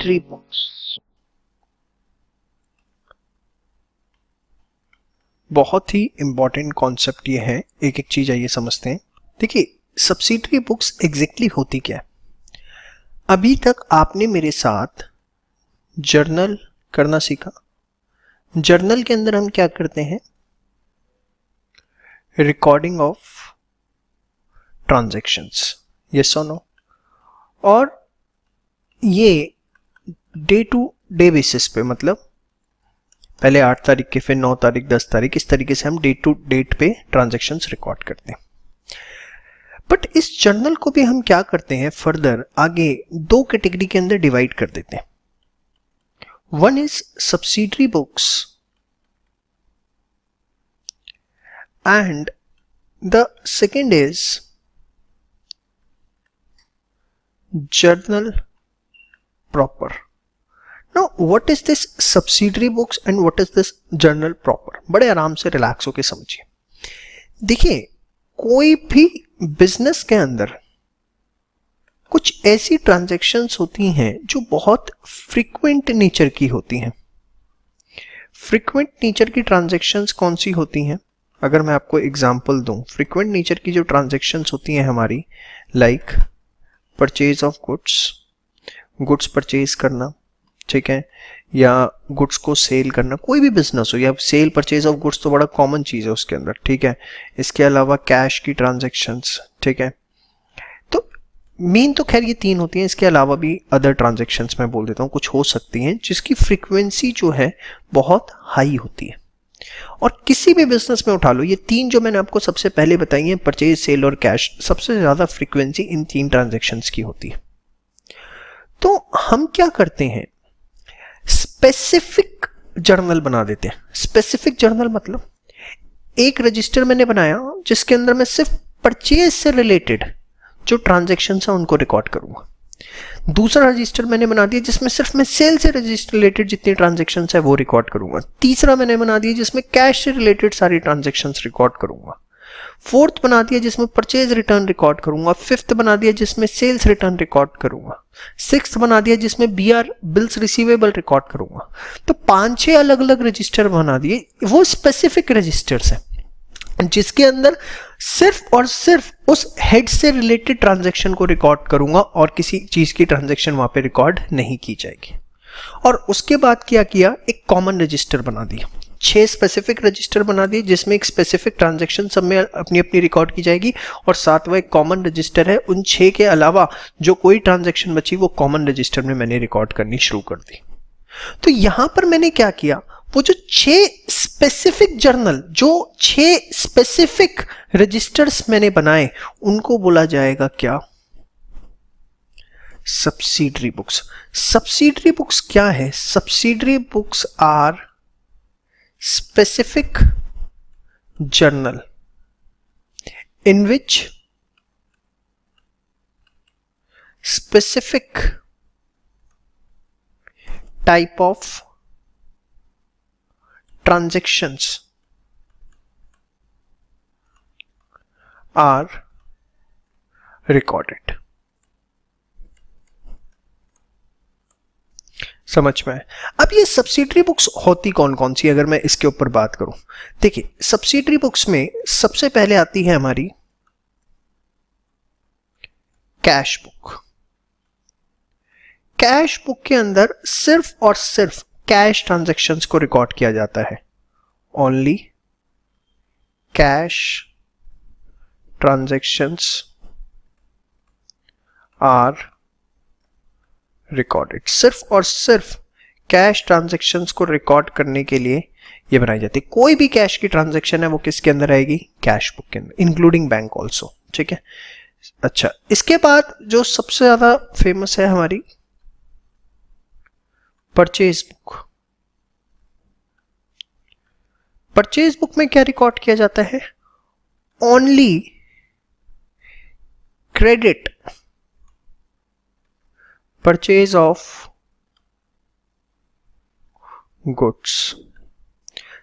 Subsidiary books. बहुत ही important concept ये है, एक एक चीज आइए समझते हैं। देखिए सब्सिडरी बुक्स एग्जैक्टली होती क्या है। अभी तक आपने मेरे साथ जर्नल करना सीखा। जर्नल के अंदर हम क्या करते हैं, रिकॉर्डिंग ऑफ ट्रांजैक्शंस, यस और नो। और ये डे टू डे बेसिस पे, मतलब पहले 8 तारीख के, फिर 9 तारीख, 10 तारीख, इस तरीके से हम डे टू डेट पे ट्रांजैक्शंस रिकॉर्ड करते हैं। बट इस जर्नल को भी हम क्या करते हैं, फर्दर आगे 2 कैटेगरी के अंदर डिवाइड कर देते हैं। One is subsidiary books and the second is journal proper. Now what is this subsidiary books and what is this journal proper? बड़े आराम से रिलैक्स होके समझिए। देखिए कोई भी बिजनेस के अंदर कुछ ऐसी ट्रांजैक्शंस होती हैं जो बहुत फ्रीक्वेंट नेचर की होती हैं। फ्रीक्वेंट नेचर की ट्रांजैक्शंस कौन सी होती हैं? अगर मैं आपको एग्जांपल दूं, फ्रीक्वेंट नेचर की जो ट्रांजैक्शंस होती हैं हमारी, like purchase of goods purchase करना, ठीक है, या गुड्स को सेल करना, कोई भी बिजनेस हो, या सेल परचेज ऑफ गुड्स तो बड़ा कॉमन चीज है उसके अंदर, ठीक है। इसके अलावा कैश की ट्रांजैक्शंस, ठीक है। तो मेन तो खैर ये 3 होती हैं, इसके अलावा भी अदर ट्रांजैक्शंस मैं बोल देता हूँ कुछ हो सकती हैं जिसकी फ्रीक्वेंसी जो है बहुत हाई होती है। और किसी भी बिजनेस में उठा लो, ये 3 जो मैंने आपको सबसे पहले बताई हैं, परचेज, सेल और कैश, सबसे ज्यादा फ्रीक्वेंसी इन 3 ट्रांजैक्शंस की होती है। तो हम क्या करते हैं, स्पेसिफिक जर्नल बना देते हैं। स्पेसिफिक जर्नल मतलब एक रजिस्टर मैंने बनाया जिसके अंदर मैं सिर्फ परचेज से रिलेटेड जो ट्रांजैक्शंस है उनको रिकॉर्ड करूंगा। दूसरा रजिस्टर मैंने बना दिया जिसमें सिर्फ मैं सेल से रिलेटेड जितनी ट्रांजैक्शंस है वो रिकॉर्ड करूंगा। तीसरा मैंने बना दिया जिसमें कैश से रिलेटेड सारी ट्रांजैक्शंस रिकॉर्ड करूंगा। फोर्थ बना दिया जिसमें परचेज रिटर्न रिकॉर्ड करूंगा। फिफ्थ बना दिया जिसमें सेल्स रिटर्न रिकॉर्ड करूंगा। सिक्स्थ बना दिया जिसमें बीआर, बिल्स रिसीवेबल रिकॉर्ड करूंगा। तो 5-6 अलग अलग रजिस्टर बना दिए, वो स्पेसिफिक रजिस्टर्स हैं जिसके अंदर सिर्फ और सिर्फ उस हेड से रिलेटेड ट्रांजैक्शन को रिकॉर्ड करूंगा और किसी चीज की ट्रांजैक्शन वहां पे रिकॉर्ड नहीं की जाएगी। और उसके बाद क्या किया, एक कॉमन रजिस्टर बना दिया। 6 स्पेसिफिक रजिस्टर बना दिए जिसमें एक स्पेसिफिक ट्रांजैक्शन सब में अपनी अपनी रिकॉर्ड की जाएगी, और 7वां एक कॉमन रजिस्टर है। उन 6 के अलावा जो कोई ट्रांजैक्शन बची वो कॉमन रजिस्टर में मैंने रिकॉर्ड करनी शुरू कर दी। तो यहां पर मैंने क्या किया, वो जो 6 स्पेसिफिक जर्नल, जो 6 स्पेसिफिक रजिस्टर्स मैंने बनाए, उनको बोला जाएगा क्या, सब्सिडरी बुक्स। सब्सिडरी बुक्स क्या है? Subsidiary books are specific journal in which specific type of transactions are recorded। समझ में? अब ये सब्सिडरी बुक्स होती कौन कौन सी, अगर मैं इसके ऊपर बात करूं, देखिए सब्सिडरी बुक्स में सबसे पहले आती है हमारी कैश बुक। कैश बुक के अंदर सिर्फ और सिर्फ कैश ट्रांजैक्शंस को रिकॉर्ड किया जाता है। Only cash transactions are recorded. सिर्फ और सिर्फ कैश ट्रांजैक्शंस को रिकॉर्ड करने के लिए ये बनाई जाती है। कोई भी कैश की ट्रांजैक्शन है वो किसके अंदर आएगी, कैश बुक के अंदर, इंक्लूडिंग बैंक ऑल्सो, ठीक है। अच्छा, इसके बाद जो सबसे ज्यादा फेमस है हमारी परचेज बुक। परचेज बुक में क्या रिकॉर्ड किया जाता है, only credit purchase of goods.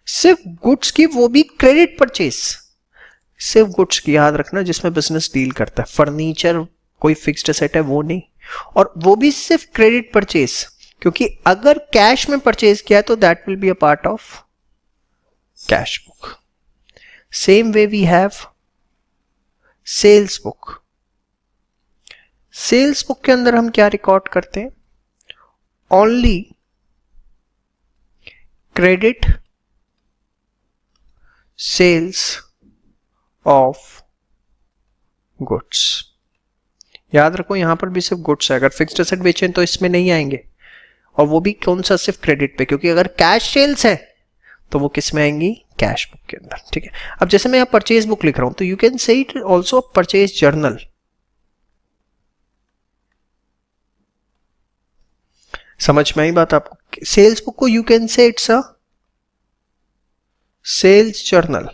सिर्फ गुड्स की, वो भी क्रेडिट परचेज, सिर्फ गुड्स की, याद रखना, जिसमें बिजनेस डील करता है। फर्नीचर कोई फिक्स्ड एसेट है वो नहीं, और वो भी सिर्फ क्रेडिट परचेज। क्योंकि अगर कैश में परचेज किया है तो that will be a part of cash book. Same way we have sales book. Sales book के अंदर हम क्या रिकॉर्ड करते हैं? Only credit sales of goods. याद रखो यहां पर भी सिर्फ गुड्स है, अगर फिक्स्ड एसेट बेचें तो इसमें नहीं आएंगे, और वो भी कौन सा? सिर्फ क्रेडिट पे, क्योंकि अगर कैश सेल्स है तो वो किस में आएंगी? कैश बुक के अंदर। ठीक है, अब जैसे मैं यहाँ परचेज बुक लिख रहा हूं तो you can say it also purchase journal. समझ में आई बात आपको? सेल्स बुक को you can say it's a sales journal,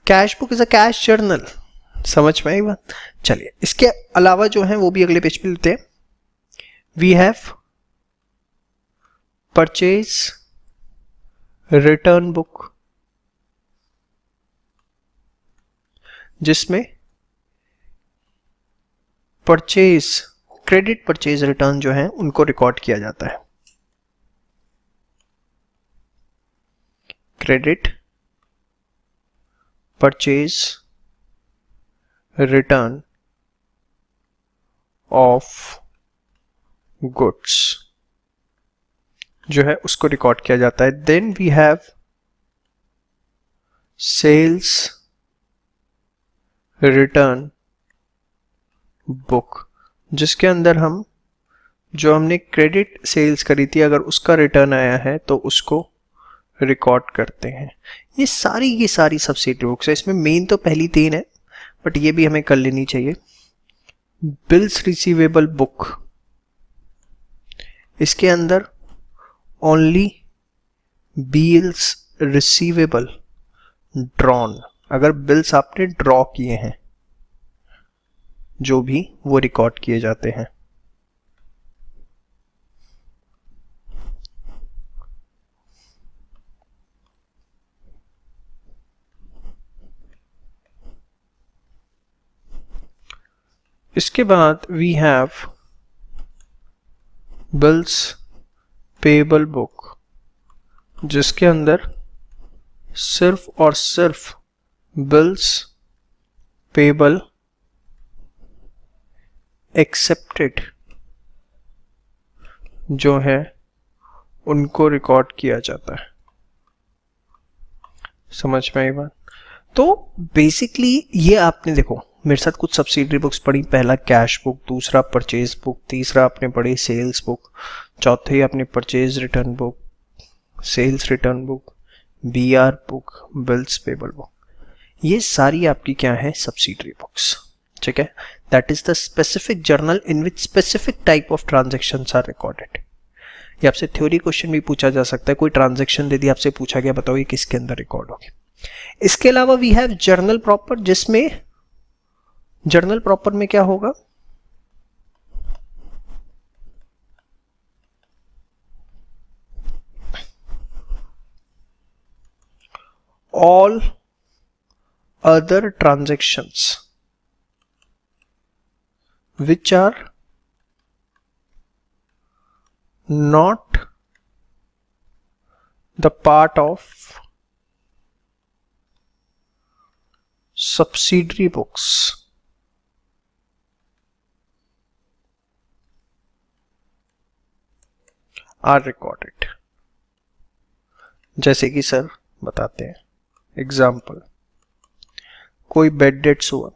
cash book is a cash journal. समझ में आई बात? चलिए इसके अलावा जो है वो भी अगले पेज पे लेते हैं। We have purchase return book, जिसमें परचेज क्रेडिट परचेज रिटर्न जो है उनको रिकॉर्ड किया जाता है। Credit purchase return of goods जो है उसको रिकॉर्ड किया जाता है। Then we have sales return book, जिसके अंदर हम जो हमने क्रेडिट सेल्स करी थी अगर उसका रिटर्न आया है तो उसको रिकॉर्ड करते हैं। ये सारी सब्सिडी बुक्स है। इसमें मेन तो पहली 3 है, बट ये भी हमें कर लेनी चाहिए। बिल्स रिसीवेबल बुक, इसके अंदर ओनली बिल्स रिसीवेबल ड्रॉन, अगर बिल्स आपने ड्रॉ किए हैं जो भी वो रिकॉर्ड किए जाते हैं। इसके बाद we have bills payable book, जिसके अंदर सिर्फ और सिर्फ बिल्स पेबल एक्सेप्टेड जो है उनको रिकॉर्ड किया जाता है। समझ में आई बात? तो बेसिकली ये आपने देखो मेरे साथ कुछ सब्सिडरी बुक्स पढ़ी। पहला कैश बुक, दूसरा परचेज बुक, तीसरा आपने पढ़ी सेल्स बुक, चौथी आपने purchase return book, sales return book, BR book, bills payable book. ये सारी आपकी क्या है? Subsidiary books. ठीक है, that is the specific journal in which specific type of transactions are recorded. ये आपसे थ्योरी क्वेश्चन भी पूछा जा सकता है। कोई ट्रांजेक्शन दे दी, आपसे पूछा गया बताओ ये किसके अंदर रिकॉर्ड होगी। इसके अलावा वी हैव जर्नल प्रॉपर, जिसमें जर्नल प्रॉपर में क्या होगा? All other transactions which are not the part of subsidiary books are recorded। जैसे कि सर बताते हैं एग्जाम्पल, कोई बेड डेट्स हुआ,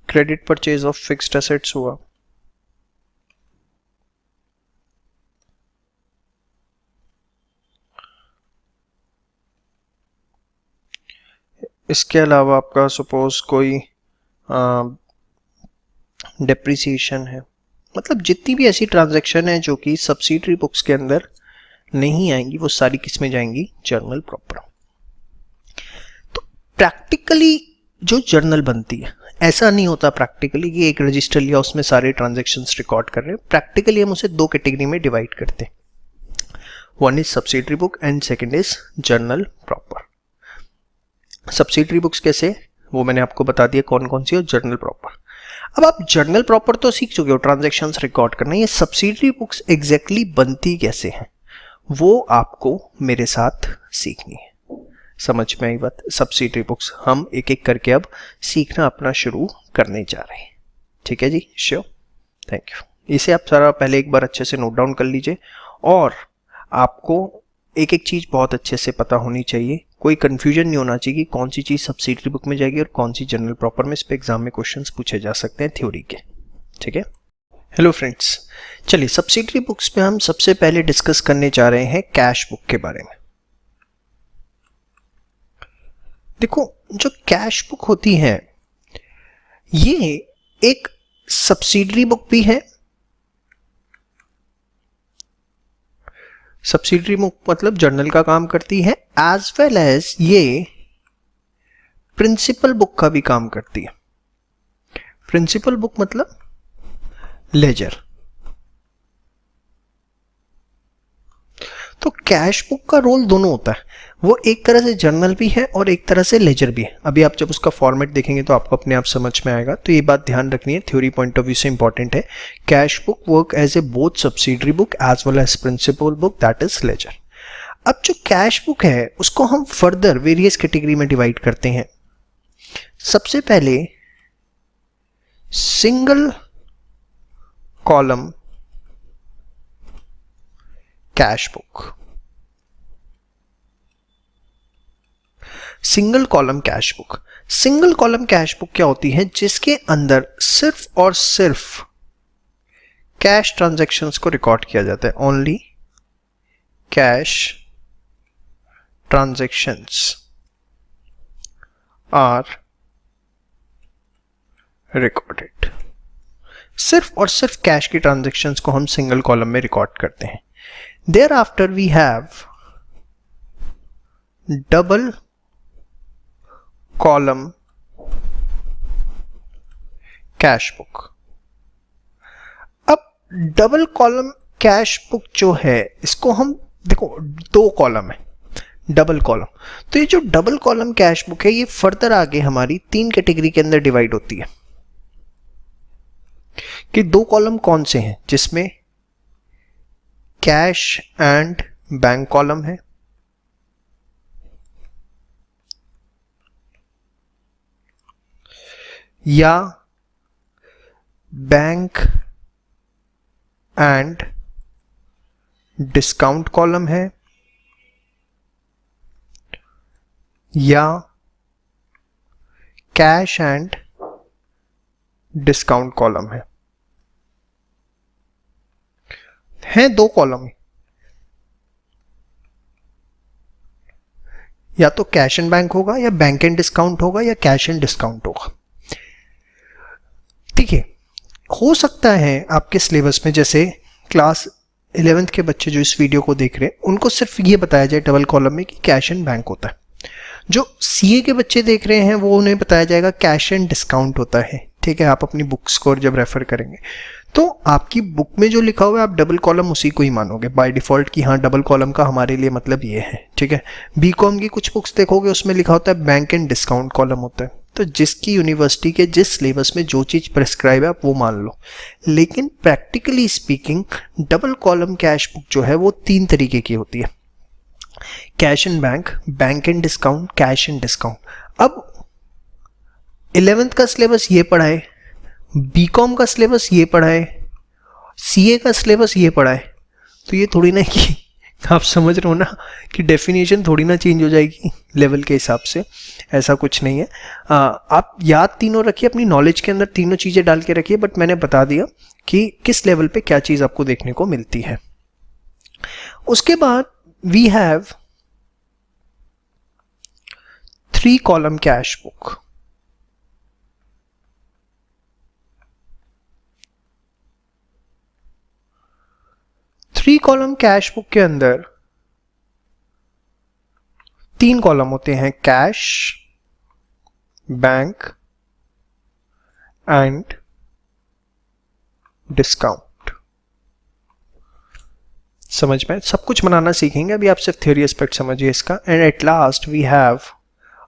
credit purchase of fixed assets हुआ, इसके अलावा आपका सपोज कोई डेप्रिसिएशन है। मतलब जितनी भी ऐसी ट्रांजैक्शन है जो कि सब्सिडरी बुक्स के अंदर नहीं आएंगी वो सारी किस में जाएंगी? Journal proper. तो प्रैक्टिकली जो जर्नल बनती है, ऐसा नहीं होता प्रैक्टिकली कि एक रजिस्टर लिया उसमें सारे ट्रांजैक्शंस रिकॉर्ड कर रहे हैं। प्रैक्टिकली हम उसे 2 कैटेगरी में डिवाइड करते हैं, one is subsidiary book and second is journal proper. Subsidiary books कैसे, वो मैंने आपको बता दिया कौन कौन सी, और जर्नल प्रॉपर। अब आप जर्नल प्रॉपर तो सीख चुके हो, ट्रांजैक्शंस रिकॉर्ड करना। ये सब्सिडरी बुक्स एग्जैक्टली बनती कैसे हैं वो आपको मेरे साथ सीखनी है। समझ में आई बात? सब्सिडरी बुक्स हम एक एक करके अब सीखना अपना शुरू करने जा रहे हैं। ठीक है जी, श्योर, थैंक यू। इसे आप सारा पहले एक बार अच्छे से नोट डाउन कर लीजिए, और आपको एक एक चीज़ बहुत अच्छे से पता होनी चाहिए। कोई कंफ्यूजन नहीं होना चाहिए कि कौन सी चीज़ सब्सिडरी बुक में जाएगी और कौन सी जनरल प्रॉपर में। इस पे एग्जाम में क्वेश्चंस पूछे जा सकते हैं थ्योरी के। ठीक है, हेलो फ्रेंड्स, चलिए सब्सिडरी बुक्स में हम सबसे पहले डिस्कस करने जा रहे हैं कैश बुक के बारे में। देखो, जो कैश बुक होती है ये एक सब्सिडरी बुक भी है। सब्सिडरी बुक मतलब जर्नल का काम करती है, एज वेल एज ये प्रिंसिपल बुक का भी काम करती है। प्रिंसिपल बुक मतलब लेजर। तो कैश बुक का रोल दोनों होता है, वो एक तरह से जर्नल भी है और एक तरह से लेजर भी है। अभी आप जब उसका फॉर्मेट देखेंगे तो आपको अपने आप समझ में आएगा। तो ये बात ध्यान रखनी है, थ्योरी पॉइंट ऑफ व्यू से इंपॉर्टेंट है। Cash book work as a both subsidiary book as well as principal book, that is ledger. अब जो कैश बुक है उसको हम फर्दर वेरियस कैटेगरी में डिवाइड करते हैं। सबसे पहले single column cash book. Single column cash book, single column cash book क्या होती है? जिसके अंदर सिर्फ और सिर्फ कैश ट्रांजैक्शंस को रिकॉर्ड किया जाता है। Only cash transactions are recorded. सिर्फ और सिर्फ कैश की ट्रांजैक्शंस को हम सिंगल कॉलम में रिकॉर्ड करते हैं। Thereafter we have double column cash book। अब डबल कॉलम कैश बुक जो है इसको हम देखो, दो कॉलम है डबल कॉलम। तो ये जो डबल कॉलम कैश बुक है ये फर्दर आगे हमारी तीन कैटेगरी के अंदर डिवाइड होती है। कि दो कॉलम कौन से हैं? जिसमें कैश एंड बैंक कॉलम है, या बैंक एंड डिस्काउंट कॉलम है, या कैश एंड डिस्काउंट कॉलम है दो कॉलम। या तो कैश एंड बैंक होगा, या बैंक एंड डिस्काउंट होगा, या कैश एंड डिस्काउंट होगा। ठीक है, हो सकता है आपके सिलेबस में जैसे क्लास 11th के बच्चे जो इस वीडियो को देख रहे हैं उनको सिर्फ ये बताया जाए डबल कॉलम में कि कैश एंड बैंक होता है। जो सीए के बच्चे देख रहे हैं वो उन्हें बताया जाएगा कैश एंड डिस्काउंट होता है। ठीक है, आप अपनी बुक्स को जब रेफर करेंगे तो आपकी बुक में जो लिखा हुआ है आप डबल कॉलम उसी को ही मानोगे बाय डिफॉल्ट कि हाँ डबल कॉलम का हमारे लिए मतलब ये है। ठीक है, बीकॉम की कुछ बुक्स देखोगे उसमें लिखा होता है बैंक एंड डिस्काउंट कॉलम होता है। तो जिसकी यूनिवर्सिटी के जिस सिलेबस में जो चीज़ प्रेस्क्राइब है आप वो मान लो। लेकिन practically speaking double column cash book जो है वो तीन तरीके की होती है, cash and bank, bank and discount, cash and discount. अब 11th का सिलेबस ये पढ़ा है, बीकॉम का सिलेबस ये पढ़ा है, सीए का सिलेबस ये पढ़ा है, तो ये थोड़ी ना कि आप समझ रहे हो ना कि डेफिनेशन थोड़ी ना चेंज हो जाएगी लेवल के हिसाब से। ऐसा कुछ नहीं है। आप याद तीनों रखिए, अपनी नॉलेज के अंदर तीनों चीज़ें डाल के रखिए, बट मैंने बता दिया कि किस लेवल पे क्या चीज़ आपको देखने को मिलती है। उसके बाद we have 3 column cash book. Three column cash book के अंदर 3 कॉलम होते हैं, कैश, बैंक एंड डिस्काउंट। समझ में? सब कुछ बनाना सीखेंगे, अभी आप सिर्फ थ्योरी एस्पेक्ट समझिए इसका। And at last we have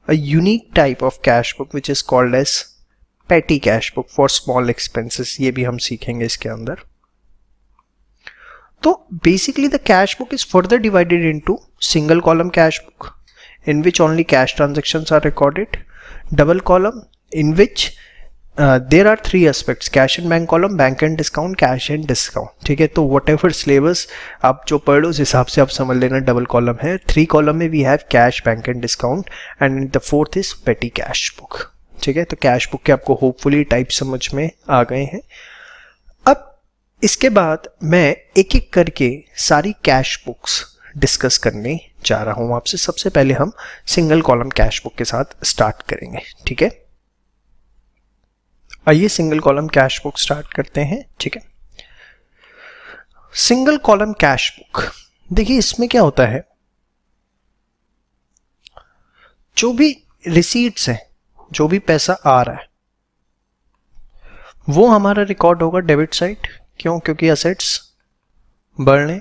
a unique type of cash book which is called as petty cash book for small expenses, ये भी हम सीखेंगे इसके अंदर। तो basically the cash book is further divided into single column cash book in which only cash transactions are recorded, double column in which there are three aspects, cash and bank column, bank and discount, cash and discount। ठीक है, तो whatever syllabus आप जो पढ़ लो उस हिसाब से आप समझ लेना डबल कॉलम है। 3 कॉलम में we have cash, bank and discount and the fourth is petty cash book। ठीक है, तो कैश बुक के आपको होपफुली टाइप समझ में आ गए हैं। अब इसके बाद मैं एक एक करके सारी कैश बुक्स डिस्कस करने जा रहा हूं आपसे। सबसे पहले हम सिंगल कॉलम कैश बुक के साथ स्टार्ट करेंगे। ठीक है, आइए single column cash book start करते हैं। ठीक है, सिंगल कॉलम कैश बुक, देखिए इसमें क्या होता है, जो भी रिसीट्स है, जो भी पैसा आ रहा है वो हमारा रिकॉर्ड होगा डेबिट साइड। क्यों? क्योंकि असेट्स बढ़ रहे,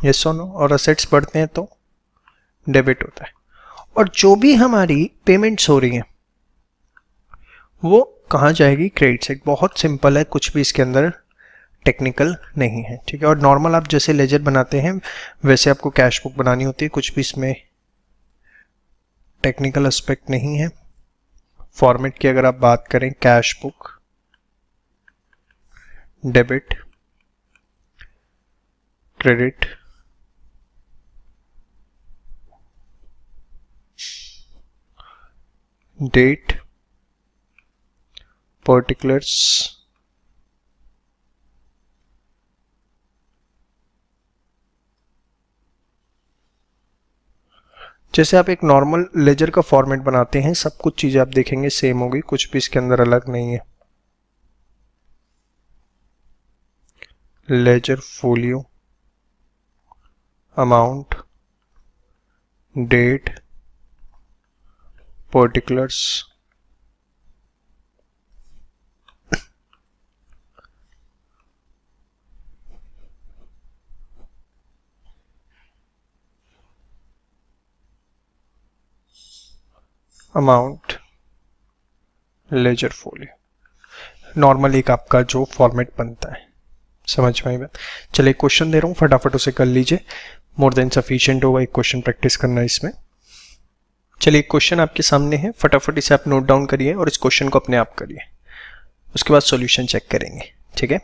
यस और नो, और असेट्स बढ़ते हैं तो डेबिट होता है। और जो भी हमारी पेमेंट्स हो रही हैं वो कहाँ जाएगी? Credit side. बहुत सिंपल है, कुछ भी इसके अंदर टेक्निकल नहीं है। ठीक है, और नॉर्मल आप जैसे लेजर बनाते हैं वैसे आपको कैश बुक बनानी होती है, कुछ भी इसमें टेक्निकल एस्पेक्ट नहीं है। फॉर्मेट की अगर आप बात करें, cash book, debit, credit, date, particulars, जैसे आप एक नॉर्मल लेजर का फॉर्मेट बनाते हैं, सब कुछ चीजें आप देखेंगे सेम होगी, कुछ भी इसके अंदर अलग नहीं है। Ledger folio, amount, date, particulars, amount, ledger folio, normal एक आपका जो फॉर्मेट बनता है। समझ में आई बात? चलिए क्वेश्चन दे रहा हूँ, फटाफट उसे कर लीजिए, मोर देन सफिशिएंट होगा एक क्वेश्चन प्रैक्टिस करना इसमें। चलिए क्वेश्चन आपके सामने है, फटाफट इसे आप नोट डाउन करिए और इस क्वेश्चन को अपने आप करिए, उसके बाद सॉल्यूशन चेक करेंगे। ठीक है,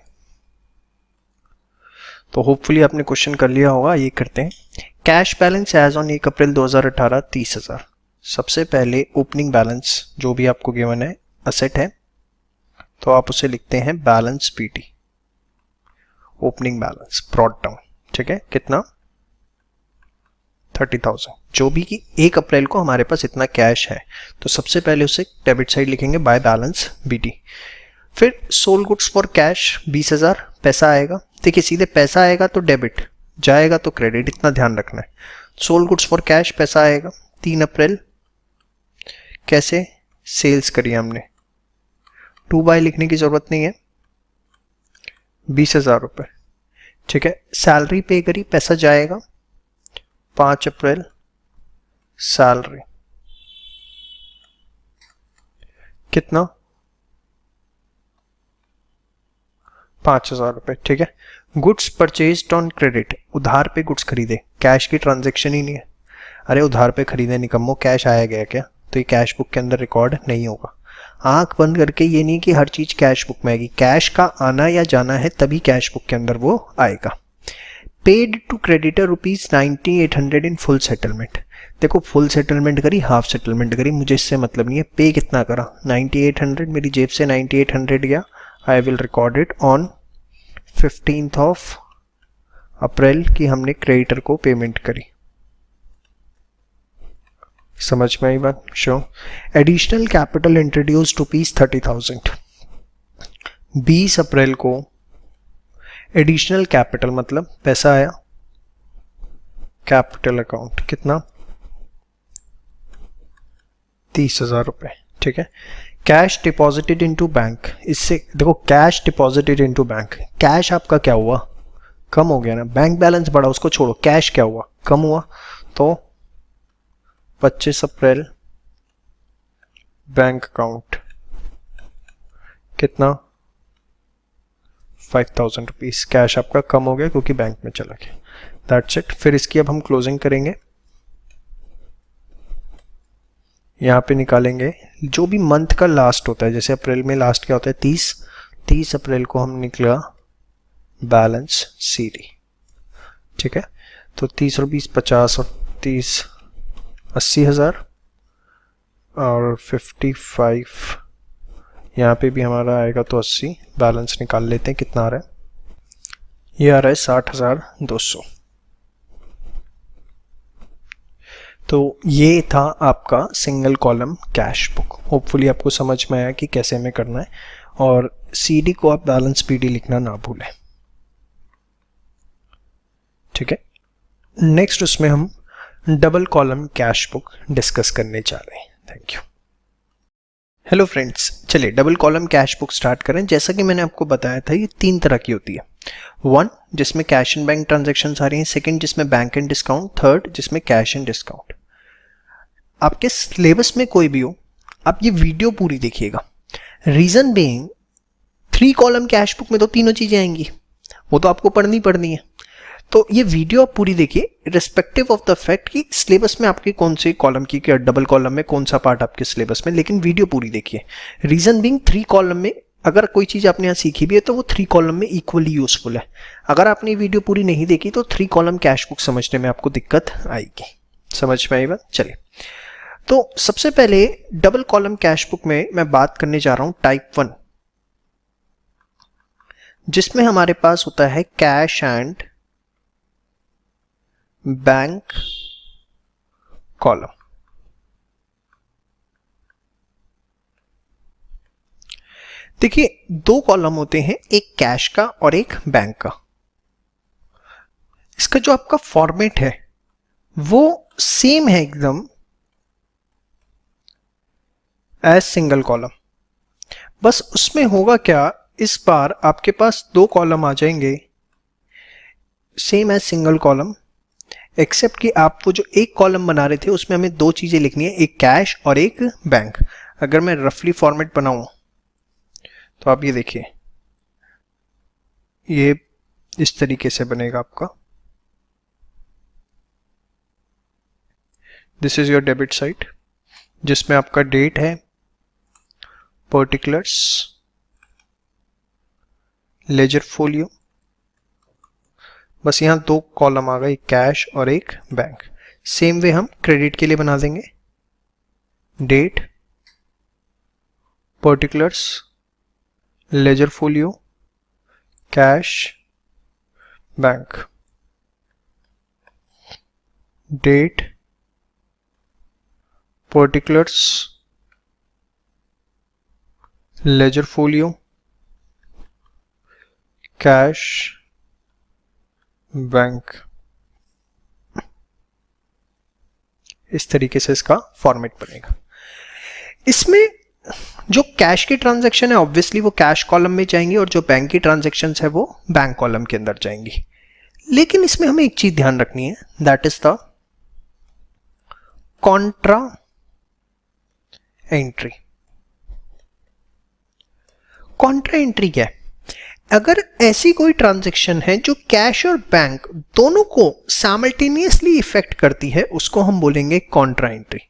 तो होपफुली आपने क्वेश्चन कर लिया होगा। ये करते हैं, कैश बैलेंस एज ऑन 1 अप्रैल 2018 30,000। सबसे पहले ओपनिंग बैलेंस जो भी आपको गिवन है, असेट है, तो आप उसे लिखते हैं balance PT, opening balance brought down. ठीक है, कितना? 30,000। जो भी कि 1 अप्रैल को हमारे पास इतना कैश है, तो सबसे पहले उसे डेबिट साइड लिखेंगे बाय बैलेंस बीटी। फिर सोल्ड गुड्स फॉर कैश 20,000 पैसा आएगा। देखिए सीधे पैसा आएगा तो डेबिट, जाएगा तो क्रेडिट, इतना ध्यान रखना है। सोल्ड गुड्स फॉर कैश पैसा आएगा 3 अप्रैल, कैसे? सेल्स करी हमने, 2 बाय लिखने की जरूरत नहीं है, 20,000 रुपए। ठीक है, सैलरी पे करी, पैसा जाएगा 5 अप्रैल, सैलरी कितना? 5,000 रुपए। ठीक है, गुड्स परचेज्ड ऑन क्रेडिट, उधार पे गुड्स खरीदे, कैश की ट्रांजैक्शन ही नहीं है। अरे उधार पे खरीदे निकम्मो, कैश आया गया क्या? तो ये कैश बुक के अंदर रिकॉर्ड नहीं होगा। आंख बंद करके ये नहीं कि हर चीज कैश बुक में आएगी, कैश का आना या जाना है तभी कैश बुक के अंदर वो आएगा। Paid to creditor ₹9800 in full settlement. देखो फुल सेटलमेंट करी, हाफ सेटलमेंट करी, मुझे इससे मतलब नहीं है। पे कितना करा? 9800, मेरी जेब से 9800 गया। I will record it on 15 अप्रैल की हमने क्रेडिटर को पेमेंट करी। समझ में आई बात? Show additional capital introduce ₹30,000। 20 अप्रैल को एडिशनल कैपिटल मतलब पैसा आया कैपिटल अकाउंट, कितना? 30,000 रुपए। ठीक है, कैश डिपॉजिटेड इनटू बैंक, इससे देखो cash deposited into bank, cash आपका क्या हुआ? कम हो गया ना, बैंक बैलेंस बढ़ा उसको छोड़ो, कैश क्या हुआ? कम हुआ। तो 25 अप्रैल बैंक अकाउंट कितना 5,000 रुपीज़ कैश आपका कम हो गया क्योंकि बैंक में चला गया। That's it. फिर इसकी अब हम क्लोजिंग करेंगे। यहाँ पे निकालेंगे जो भी मंथ का लास्ट होता है, जैसे अप्रैल में लास्ट क्या होता है 30 अप्रैल को हम निकला बैलेंस CD। ठीक है, तो 30 और 20 50 और 30 80,000 और 55 यहाँ पे भी हमारा आएगा तो 80। बैलेंस निकाल लेते हैं कितना आ रहा है, ये आ रहा है 60,200। तो ये था आपका single column cash book. Hopefully आपको समझ में आया कि कैसे हमें करना है, और CD को आप बैलेंस PD लिखना ना भूलें। ठीक है, नेक्स्ट उसमें हम double column cash book discuss करने जा रहे हैं। Thank you. हेलो फ्रेंड्स, चलिए double column cash book start करें। जैसा कि मैंने आपको बताया था ये 3 तरह की होती है। 1 जिसमें कैश एंड बैंक ट्रांजैक्शंस आ रही हैं, 2 जिसमें बैंक एंड डिस्काउंट, 3 जिसमें कैश एंड डिस्काउंट। आपके सिलेबस में कोई भी हो, आप ये वीडियो पूरी देखिएगा। Reason being 3 column cash book में तो तीनों चीजें आएंगी, वो तो आपको पढ़नी है। तो ये वीडियो आप पूरी देखिए, रिस्पेक्टिव ऑफ द फैक्ट कि सिलेबस में आपके कौन से कॉलम की, डबल कॉलम में कौन सा पार्ट आपके सिलेबस में, लेकिन वीडियो पूरी देखिए। रीजन बीइंग 3 कॉलम में अगर कोई चीज आपने यहाँ सीखी भी है तो वो 3 कॉलम में इक्वली यूजफुल है। अगर आपने वीडियो पूरी नहीं देखी तो 3 कॉलम कैश बुक समझने में आपको दिक्कत आएगी। समझ में आई बात? चलिए, तो सबसे पहले डबल कॉलम कैश बुक में मैं बात करने जा रहा हूं टाइप 1, जिसमें हमारे पास होता है कैश एंड बैंक कॉलम। देखिए 2 कॉलम होते हैं, एक कैश का और एक बैंक का। इसका जो आपका फॉर्मेट है वो सेम है एकदम एज सिंगल कॉलम, बस उसमें होगा क्या, इस बार आपके पास 2 कॉलम आ जाएंगे same as single column, except कि आप वो जो एक कॉलम बना रहे थे उसमें हमें 2 चीजें लिखनी है, एक कैश और एक बैंक। अगर मैं रफली फॉर्मेट बनाऊं तो आप ये देखिए, ये इस तरीके से बनेगा आपका। This is your debit side, जिसमें आपका डेट है, पर्टिकुलर्स, लेजर फोलियो। बस यहां 2 कॉलम आ गए, एक कैश और एक बैंक। सेम वे हम क्रेडिट के लिए बना देंगे, date, particulars, ledger folio, cash, bank. Date, particulars, ledger folio, cash, bank. इस तरीके से इसका फॉर्मेट बनेगा। इसमें जो कैश की ट्रांजैक्शन है ऑब्वियसली वो कैश कॉलम में जाएंगी, और जो बैंक की ट्रांजैक्शंस है वो बैंक कॉलम के अंदर जाएंगी। लेकिन इसमें हमें एक चीज ध्यान रखनी है, that is the Contra entry. Contra entry क्या है? अगर ऐसी कोई ट्रांजैक्शन है जो कैश और बैंक दोनों को साइमल्टेनियसली इफेक्ट करती है, उसको हम बोलेंगे Contra entry.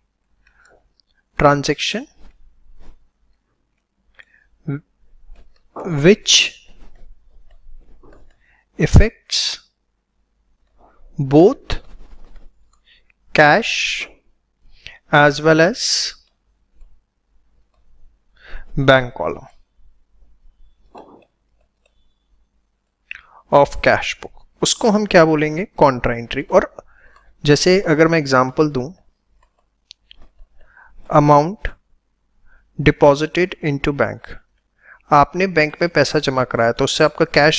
Transaction which affects both cash as well as bank column of cash book, उसको हम क्या बोलेंगे? Contra entry. और जैसे अगर मैं एग्जांपल दूं, अमाउंट डिपॉजिटेड इनटू बैंक, आपने बैंक में पैसा जमा कराया तो उससे आपका कैश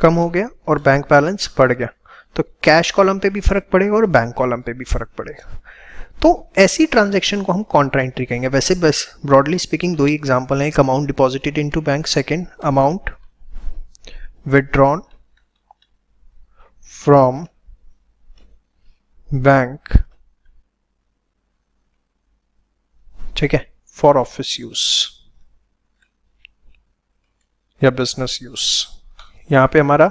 कम हो गया और बैंक बैलेंस बढ़ गया, तो कैश कॉलम पे भी फर्क पड़ेगा और बैंक कॉलम पे भी फर्क पड़ेगा। तो ऐसी ट्रांजैक्शन को हम कॉन्ट्रा एंट्री कहेंगे। वैसे बस ब्रॉडली स्पीकिंग 2 ही एग्जांपल हैं, एक amount deposited into bank, second amount withdrawn from bank, ठीक है, फॉर ऑफिस यूज। या बिजनेस यूज। यहाँ पे हमारा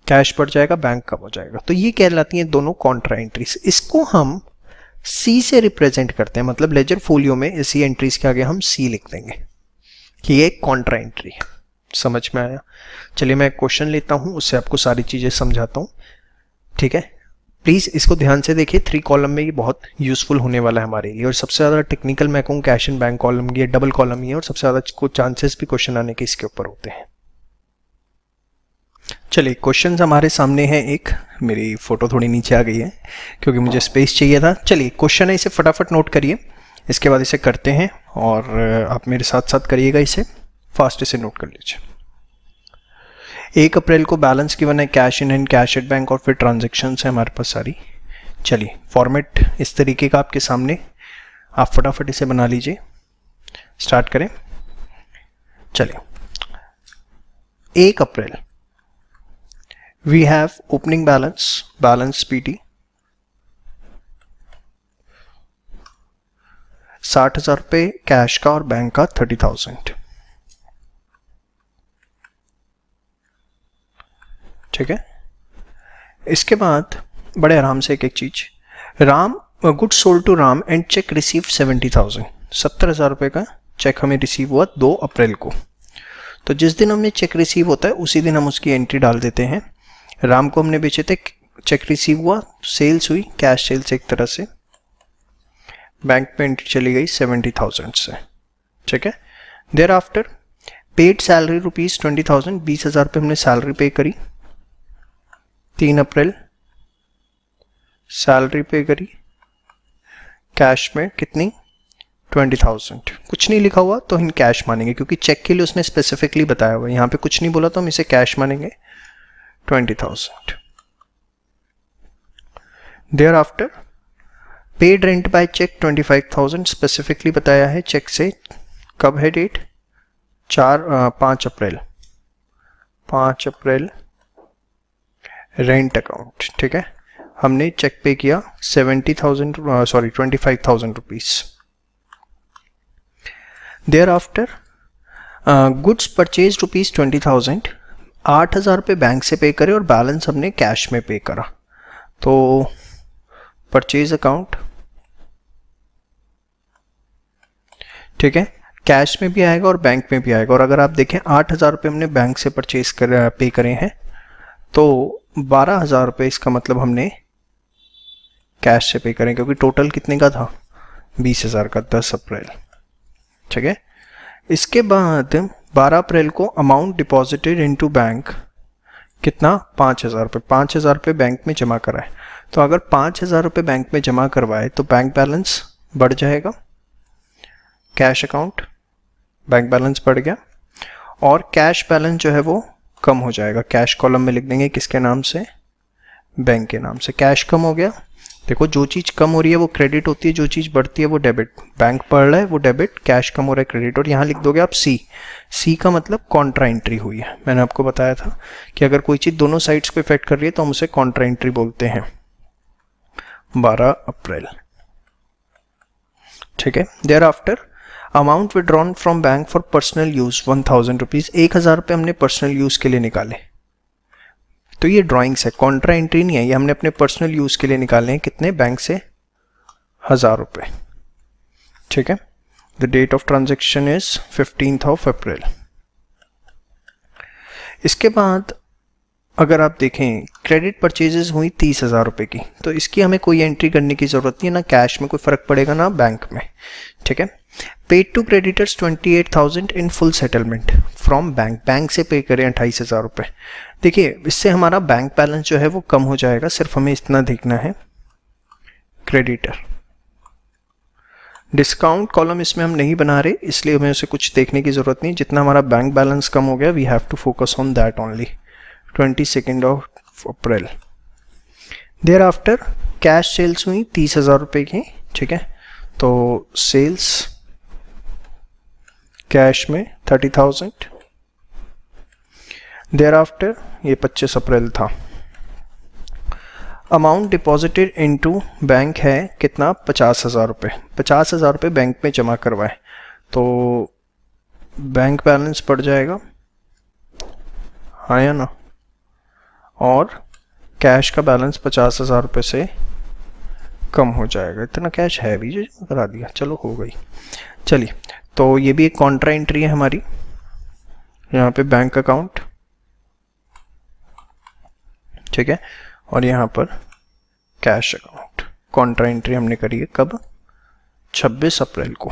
कैश बढ़ जाएगा, बैंक कम हो जाएगा। तो ये कहलाती हैं दोनों कॉन्ट्रा एंट्रीज। इसको हम सी से रिप्रेजेंट करते हैं, मतलब लेजर फोलियो में इसी एंट्रीज के आगे हम सी लिख देंगे कि ये एक कॉन्ट्रा एंट्री है। समझ में आया? चलिए मैं एक क्वेश्चन लेता हूँ, उससे आपको सारी चीज़ें समझाता हूँ। ठीक है, प्लीज़ इसको ध्यान से देखिए। 3 कॉलम में ये बहुत यूजफुल होने वाला है हमारे लिए, और सबसे ज़्यादा टेक्निकल मैं कहूँ कैश एंड बैंक कॉलम की डबल कॉलम ही है, और सबसे ज़्यादा कुछ चांसेस भी क्वेश्चन आने के इसके ऊपर होते हैं। चलिए क्वेश्चन हमारे सामने है एक, मेरी फोटो थोड़ी नीचे आ गई है क्योंकि मुझे स्पेस चाहिए था। चलिए क्वेश्चन है, इसे फटाफट नोट करिए, इसके बाद इसे करते हैं और आप मेरे साथ साथ करिएगा, इसे फास्ट इसे नोट कर लीजिए। 1 अप्रैल को बैलेंस गिवन है, cash in hand, cash at bank, और फिर ट्रांजेक्शन्स है हमारे पास सारी। चलिए फॉर्मेट इस तरीके का आपके सामने, आप फटाफट इसे बना लीजिए, स्टार्ट करें। चलिए 1 अप्रैल we have opening balance PT 60,000 रुपये कैश का और बैंक का 30,000। ठीक है, इसके बाद बड़े आराम से एक एक चीज, Ram good sold to Ram and cheque receive 70,000। 70,000 रुपये का चेक हमें रिसीव हुआ 2 अप्रैल को। तो जिस दिन हमें चेक रिसीव होता है उसी दिन हम उसकी एंट्री डाल देते हैं। राम को हमने बेचे थे, चेक रिसीव हुआ, सेल्स हुई, कैश सेल्स एक तरह से, बैंक में एंट्री चली गई 70,000 से। ठीक है, there after paid salary rupees 20,000, 20,000 रुपये हमने सैलरी पे करी। 3 अप्रैल सैलरी पे करी, कैश में कितनी 20,000। कुछ नहीं लिखा हुआ तो हम कैश मानेंगे क्योंकि चेक के लिए उसने स्पेसिफिकली बताया हुआ है, यहाँ पे कुछ नहीं बोला तो हम इसे कैश मानेंगे 20,000। Thereafter paid rent by cheque 25,000 specifically बताया है चेक से। कब है date? 5 April. 5 April rent account. ठीक है, हमने चेक पे किया 25,000 rupees. Thereafter goods purchase rupees 20,000, 8,000 रुपये बैंक से पे करे और बैलेंस हमने कैश में पे करा। तो परचेज अकाउंट, ठीक है, कैश में भी आएगा और बैंक में भी आएगा। और अगर आप देखें 8,000 रुपये हमने बैंक से पे करे हैं तो 12,000 रुपये इसका मतलब हमने कैश से पे करें, क्योंकि टोटल कितने का था 20,000 का 10 अप्रैल। ठीक है, इसके बाद 12 अप्रैल को अमाउंट डिपॉजिटेड इनटू बैंक कितना 5,000 रुपये। 5,000 रुपये बैंक में जमा कराए। तो अगर 5,000 रुपये बैंक में जमा करवाए तो बैंक बैलेंस बढ़ जाएगा, कैश अकाउंट बैंक बैलेंस बढ़ गया, और कैश बैलेंस जो है वो कम हो जाएगा। कैश कॉलम में लिख देंगे किसके नाम से, बैंक के नाम से। कैश कम हो गया, देखो जो चीज़ कम हो रही है वो क्रेडिट होती है, जो चीज़ बढ़ती है वो डेबिट। बैंक बढ़ रहा है वो डेबिट, कैश कम हो रहा है क्रेडिट। और यहाँ लिख दोगे आप सी। सी का मतलब कॉन्ट्रा एंट्री हुई है। मैंने आपको बताया था कि अगर कोई चीज़ दोनों साइड्स को इफेक्ट कर रही है तो हम उसे कॉन्ट्रा एंट्री बोलते हैं। 12 अप्रैल। ठीक है, there after amount withdrawn from bank for personal use 1,000 rupees. 1,000 रुपये हमने पर्सनल यूज के लिए निकाले। तो ये ड्राइंग्स है, कॉन्ट्रा एंट्री नहीं है, ये हमने अपने पर्सनल यूज के लिए निकाले हैं। कितने? बैंक से 1,000 रुपये। ठीक है, the date of transaction is 15 April. इसके बाद अगर आप देखें क्रेडिट परचेजेस हुई 30,000 रुपये की, तो इसकी हमें कोई एंट्री करने की जरूरत नहीं है, ना कैश में कोई फर्क पड़ेगा ना बैंक में। ठीक है, paid to creditors 28,000 in full settlement from bank. Bank से पे करें 28,000 रुपये। देखिए इससे हमारा बैंक बैलेंस जो है वो कम हो जाएगा, सिर्फ हमें इतना देखना है क्रेडिटर। डिस्काउंट कॉलम इसमें हम नहीं बना रहे, इसलिए हमें उसे कुछ देखने की जरूरत नहीं। जितना हमारा बैंक बैलेंस कम हो गया, we have to focus on that only. 22 April. Thereafter cash sales हुई 30,000 रुपये की। ठीक है, तो सेल्स कैश में 30,000। देयर आफ्टर ये 25 अप्रैल था। अमाउंट डिपॉजिटेड इनटू बैंक है कितना 50,000 रुपये। 50,000 रुपये बैंक में जमा करवाए तो बैंक बैलेंस बढ़ जाएगा हाँ या ना, और कैश का बैलेंस 50,000 रुपये से कम हो जाएगा। इतना कैश है भी जो जमा करा दिया, चलो हो गई। चलिए, तो ये भी एक कॉन्ट्रा एंट्री है हमारी, यहाँ पे बैंक अकाउंट, ठीक है, और यहाँ पर कैश अकाउंट। कॉन्ट्रा एंट्री हमने करी है कब? 26 अप्रैल को।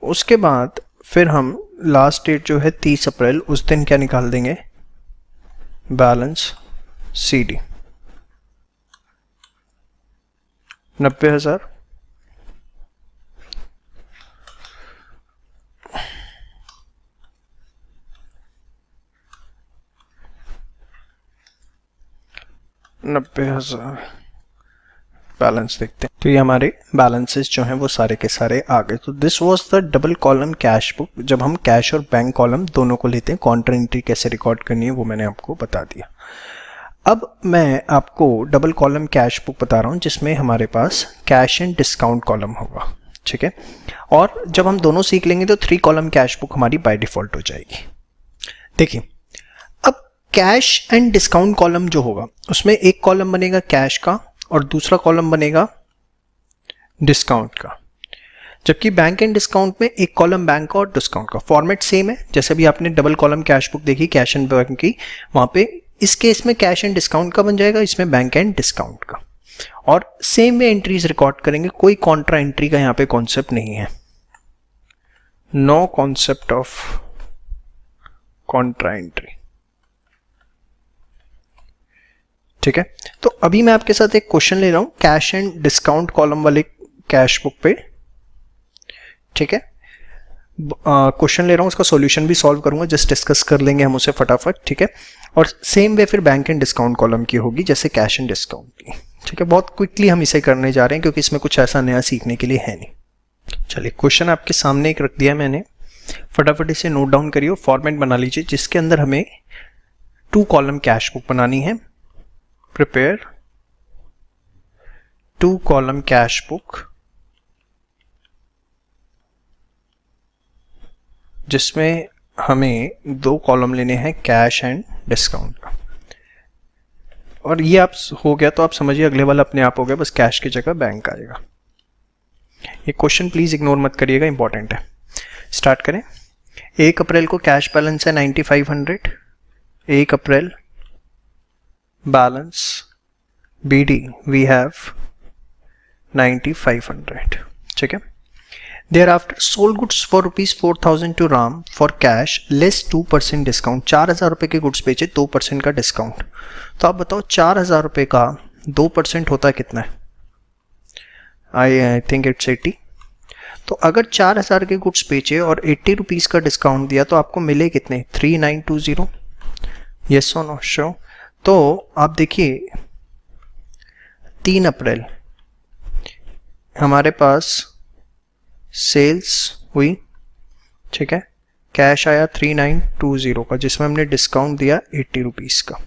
उसके बाद फिर हम लास्ट डेट जो है 30 अप्रैल, उस दिन क्या निकाल देंगे? Balance CD 90,000। बैलेंस देखते हैं, तो ये हमारे बैलेंसेस जो हैं वो सारे के सारे आ गए। तो this was the double column cash book. जब हम कैश और बैंक कॉलम दोनों को लेते हैं, कॉन्ट्रा एंट्री कैसे रिकॉर्ड करनी है वो मैंने आपको बता दिया। अब मैं आपको डबल कॉलम कैश बुक बता रहा हूँ जिसमें हमारे पास कैश एंड डिस्काउंट कॉलम होगा, ठीक है। और जब हम दोनों सीख लेंगे तो 3 कॉलम कैश बुक हमारी बाय डिफॉल्ट हो जाएगी। देखिए, अब कैश एंड डिस्काउंट कॉलम जो होगा उसमें एक कॉलम बनेगा कैश का और दूसरा कॉलम बनेगा डिस्काउंट का, जबकि बैंक एंड डिस्काउंट में एक कॉलम बैंक का और डिस्काउंट का। फॉर्मेट सेम है, जैसे भी आपने डबल कॉलम कैश बुक देखी कैश एंड बैंक की, वहां पे इस केस में कैश एंड डिस्काउंट का बन जाएगा, इसमें बैंक एंड डिस्काउंट का। और सेम में एंट्रीज रिकॉर्ड करेंगे, कोई कॉन्ट्रा एंट्री का यहाँ पे कॉन्सेप्ट नहीं है, no concept of contra entry, ठीक है। तो अभी मैं आपके साथ एक क्वेश्चन ले रहा हूं कैश एंड डिस्काउंट कॉलम वाले कैश बुक पे, ठीक है। क्वेश्चन ले रहा हूं, उसका सॉल्यूशन भी सॉल्व करूंगा, जस्ट डिस्कस कर लेंगे हम उसे फटाफट, ठीक है। और सेम वे फिर बैंक एंड डिस्काउंट कॉलम की होगी जैसे कैश एंड डिस्काउंट की, ठीक है। बहुत क्विकली हम इसे करने जा रहे हैं क्योंकि इसमें कुछ ऐसा नया सीखने के लिए है नहीं। चलिए, क्वेश्चन आपके सामने एक रख दिया मैंने, फटाफट इसे नोट डाउन करिए, फॉर्मेट बना लीजिए जिसके अंदर हमें 2 कॉलम कैश बुक बनानी है। प्रिपेयर 2 कॉलम कैश बुक जिसमें हमें 2 कॉलम लेने हैं कैश एंड डिस्काउंट का। और ये आप हो गया तो आप समझिए अगले वाला अपने आप हो गया, बस कैश की जगह बैंक आएगा। ये क्वेश्चन प्लीज इग्नोर मत करिएगा, इंपॉर्टेंट है। स्टार्ट करें। 1 अप्रैल को कैश बैलेंस है 9500। 1 अप्रैल बैलेंस BD we have 9500, ठीक है। Thereafter sold goods for ₹4,000 to Ram for cash less 2% discount. 4,000 रुपए के गुड्स बेचे, 2% का डिस्काउंट। तो आप बताओ 4,000 रुपए का 2% होता है कितना है? I think it's 80। तो अगर 4,000 के गुड्स बेचे और 80 रुपीज का डिस्काउंट दिया तो आपको मिले कितने? 3920। यस और नो? श्योर। तो आप देखिए 3 अप्रैल हमारे पास सेल्स हुई, ठीक है। कैश आया 3920 का जिसमें हमने डिस्काउंट दिया 80 रुपीज का।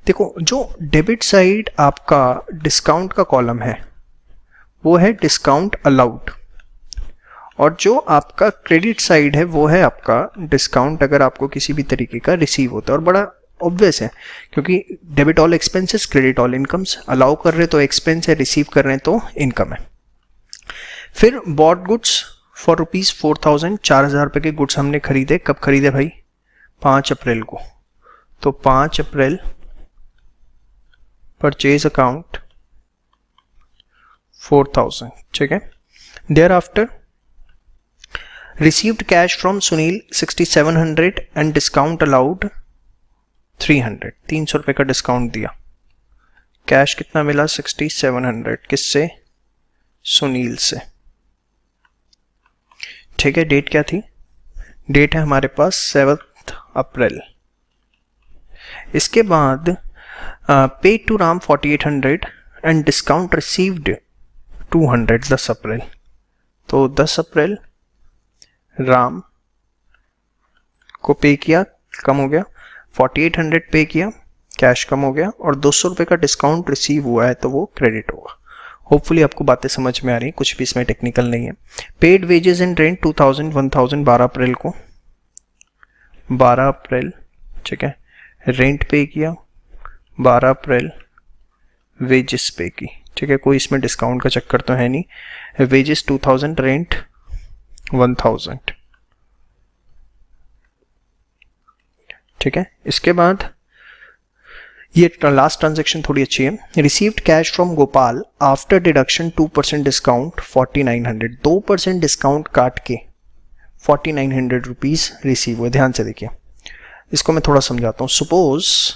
देखो, जो डेबिट साइड आपका डिस्काउंट का कॉलम है वो है डिस्काउंट अलाउड, और जो आपका क्रेडिट साइड है वो है आपका डिस्काउंट अगर आपको किसी भी तरीके का रिसीव होता है। और बड़ा ऑब्वियस है क्योंकि debit all expenses credit all incomes, allow कर रहे तो एक्सपेंस है, रिसीव कर रहे हैं तो इनकम है। फिर बॉट गुड्स फॉर ₹4,000। 4,000 रुपए के गुड्स हमने खरीदे। कब खरीदे भाई? 5 अप्रैल को। तो 5 अप्रैल परचेज अकाउंट 4,000, ठीक है। There after received cash from Sunil 6,700 and discount allowed 300। 300 रुपए का डिस्काउंट दिया। कैश कितना मिला? 6,700। किससे? सुनील से, ठीक है। डेट क्या थी? डेट है हमारे पास 7 अप्रैल। इसके बाद paid to Ram 4,800 and discount received 200 10 April. तो 10 अप्रैल राम को पे किया, कम हो गया। 4,800 पे किया, कैश कम हो गया, और 200 रुपए का डिस्काउंट रिसीव हुआ है तो वो क्रेडिट होगा। होपफुली आपको बातें समझ में आ रही हैं, कुछ भी इसमें टेक्निकल नहीं है। पेड वेजेस एंड रेंट 2,000 1,000 12 अप्रैल को। 12 अप्रैल, ठीक है, रेंट पे किया, 12 अप्रैल वेजेस पे की, ठीक है, कोई इसमें डिस्काउंट का चक्कर तो है नहीं, वेजेस 2000, रेंट 1000, ठीक है। इसके बाद ये लास्ट ट्रांजैक्शन थोड़ी अच्छी है, received cash from Gopal after deduction 2% discount 4900, 2% discount काट के 4900 रुपीज रिसीव हुए। ध्यान से देखिए, इसको मैं थोड़ा समझाता हूं। Suppose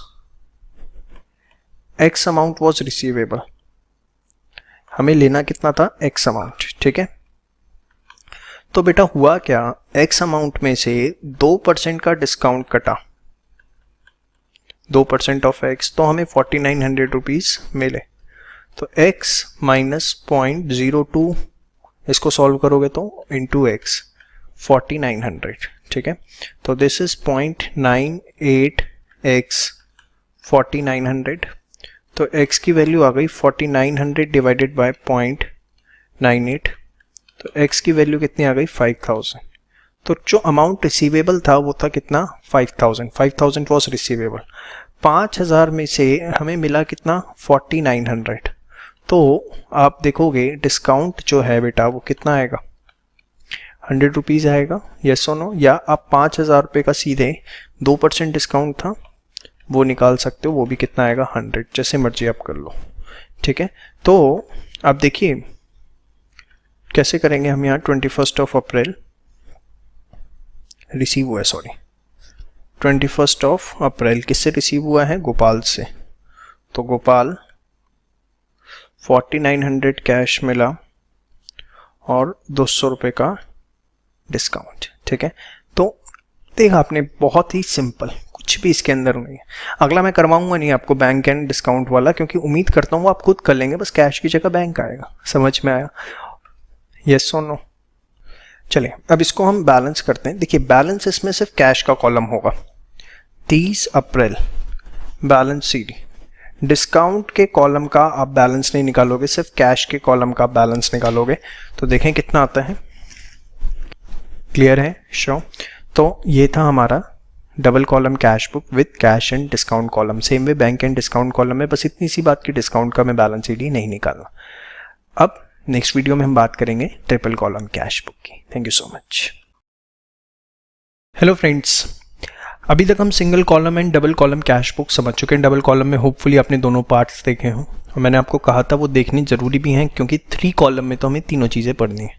x amount was receivable, हमें लेना कितना था, एक्स अमाउंट, ठीक है। तो बेटा हुआ क्या, एक्स अमाउंट में से 2% का डिस्काउंट कटा, 2% ऑफ एक्स, तो हमें 4900 रुपीज मिले। तो x माइनस 0.02, इसको सॉल्व करोगे तो इंटू एक्स 4900, ठीक है। तो दिस इज 0.98x 4900, तो x की वैल्यू आ गई 4900 डिवाइडेड बाय 0.98, तो x की वैल्यू कितनी आ गई, 5000। तो जो अमाउंट रिसीवेबल था वो था कितना, 5000, 5000 वॉज रिसीवेबल। 5000 में से हमें मिला कितना, 4900। तो आप देखोगे डिस्काउंट जो है बेटा वो कितना आएगा, 100 रुपीज़ आएगा, यस और नो। या आप 5000 रुपये का सीधे 2% डिस्काउंट था वो निकाल सकते हो, वो भी कितना आएगा, 100, जैसे मर्जी आप कर लो, ठीक है। तो आप देखिए कैसे करेंगे हम यहाँ। 21 अप्रैल रिसीव हुआ है, सॉरी 21 अप्रैल किससे रिसीव हुआ है, गोपाल से। तो गोपाल 4900 कैश मिला और 200 रुपये का डिस्काउंट, ठीक है। तो देखा आपने, बहुत ही सिंपल, कुछ भी इसके अंदर नहीं है। अगला मैं करवाऊंगा नहीं आपको बैंक एंड डिस्काउंट वाला, क्योंकि उम्मीद करता हूँ आप खुद कर लेंगे, बस कैश की जगह बैंक आएगा। समझ में आया, यस और नो। चलिए अब इसको हम बैलेंस करते हैं। देखिए बैलेंस इसमें सिर्फ कैश का कॉलम होगा। 30 अप्रैल बैलेंस सीडी, डिस्काउंट के कॉलम का आप बैलेंस नहीं निकालोगे, सिर्फ कैश के कॉलम का बैलेंस निकालोगे। तो देखें कितना आता है, क्लियर है, श्योर। तो ये था हमारा double column cash book with cash and discount column. Same way bank and discount column में बस इतनी सी बात की डिस्काउंट का मैं बैलेंस सीडी नहीं निकालना। अब नेक्स्ट वीडियो में हम बात करेंगे ट्रिपल कॉलम कैश बुक की। Thank you so much. Hello friends, अभी तक हम single column and double column cash book समझ चुके हैं। डबल कॉलम में होपफुली आपने दोनों पार्ट्स देखे हों, और मैंने आपको कहा था वो देखनी जरूरी भी हैं, क्योंकि 3 कॉलम में तो हमें तीनों चीज़ें पढ़नी है।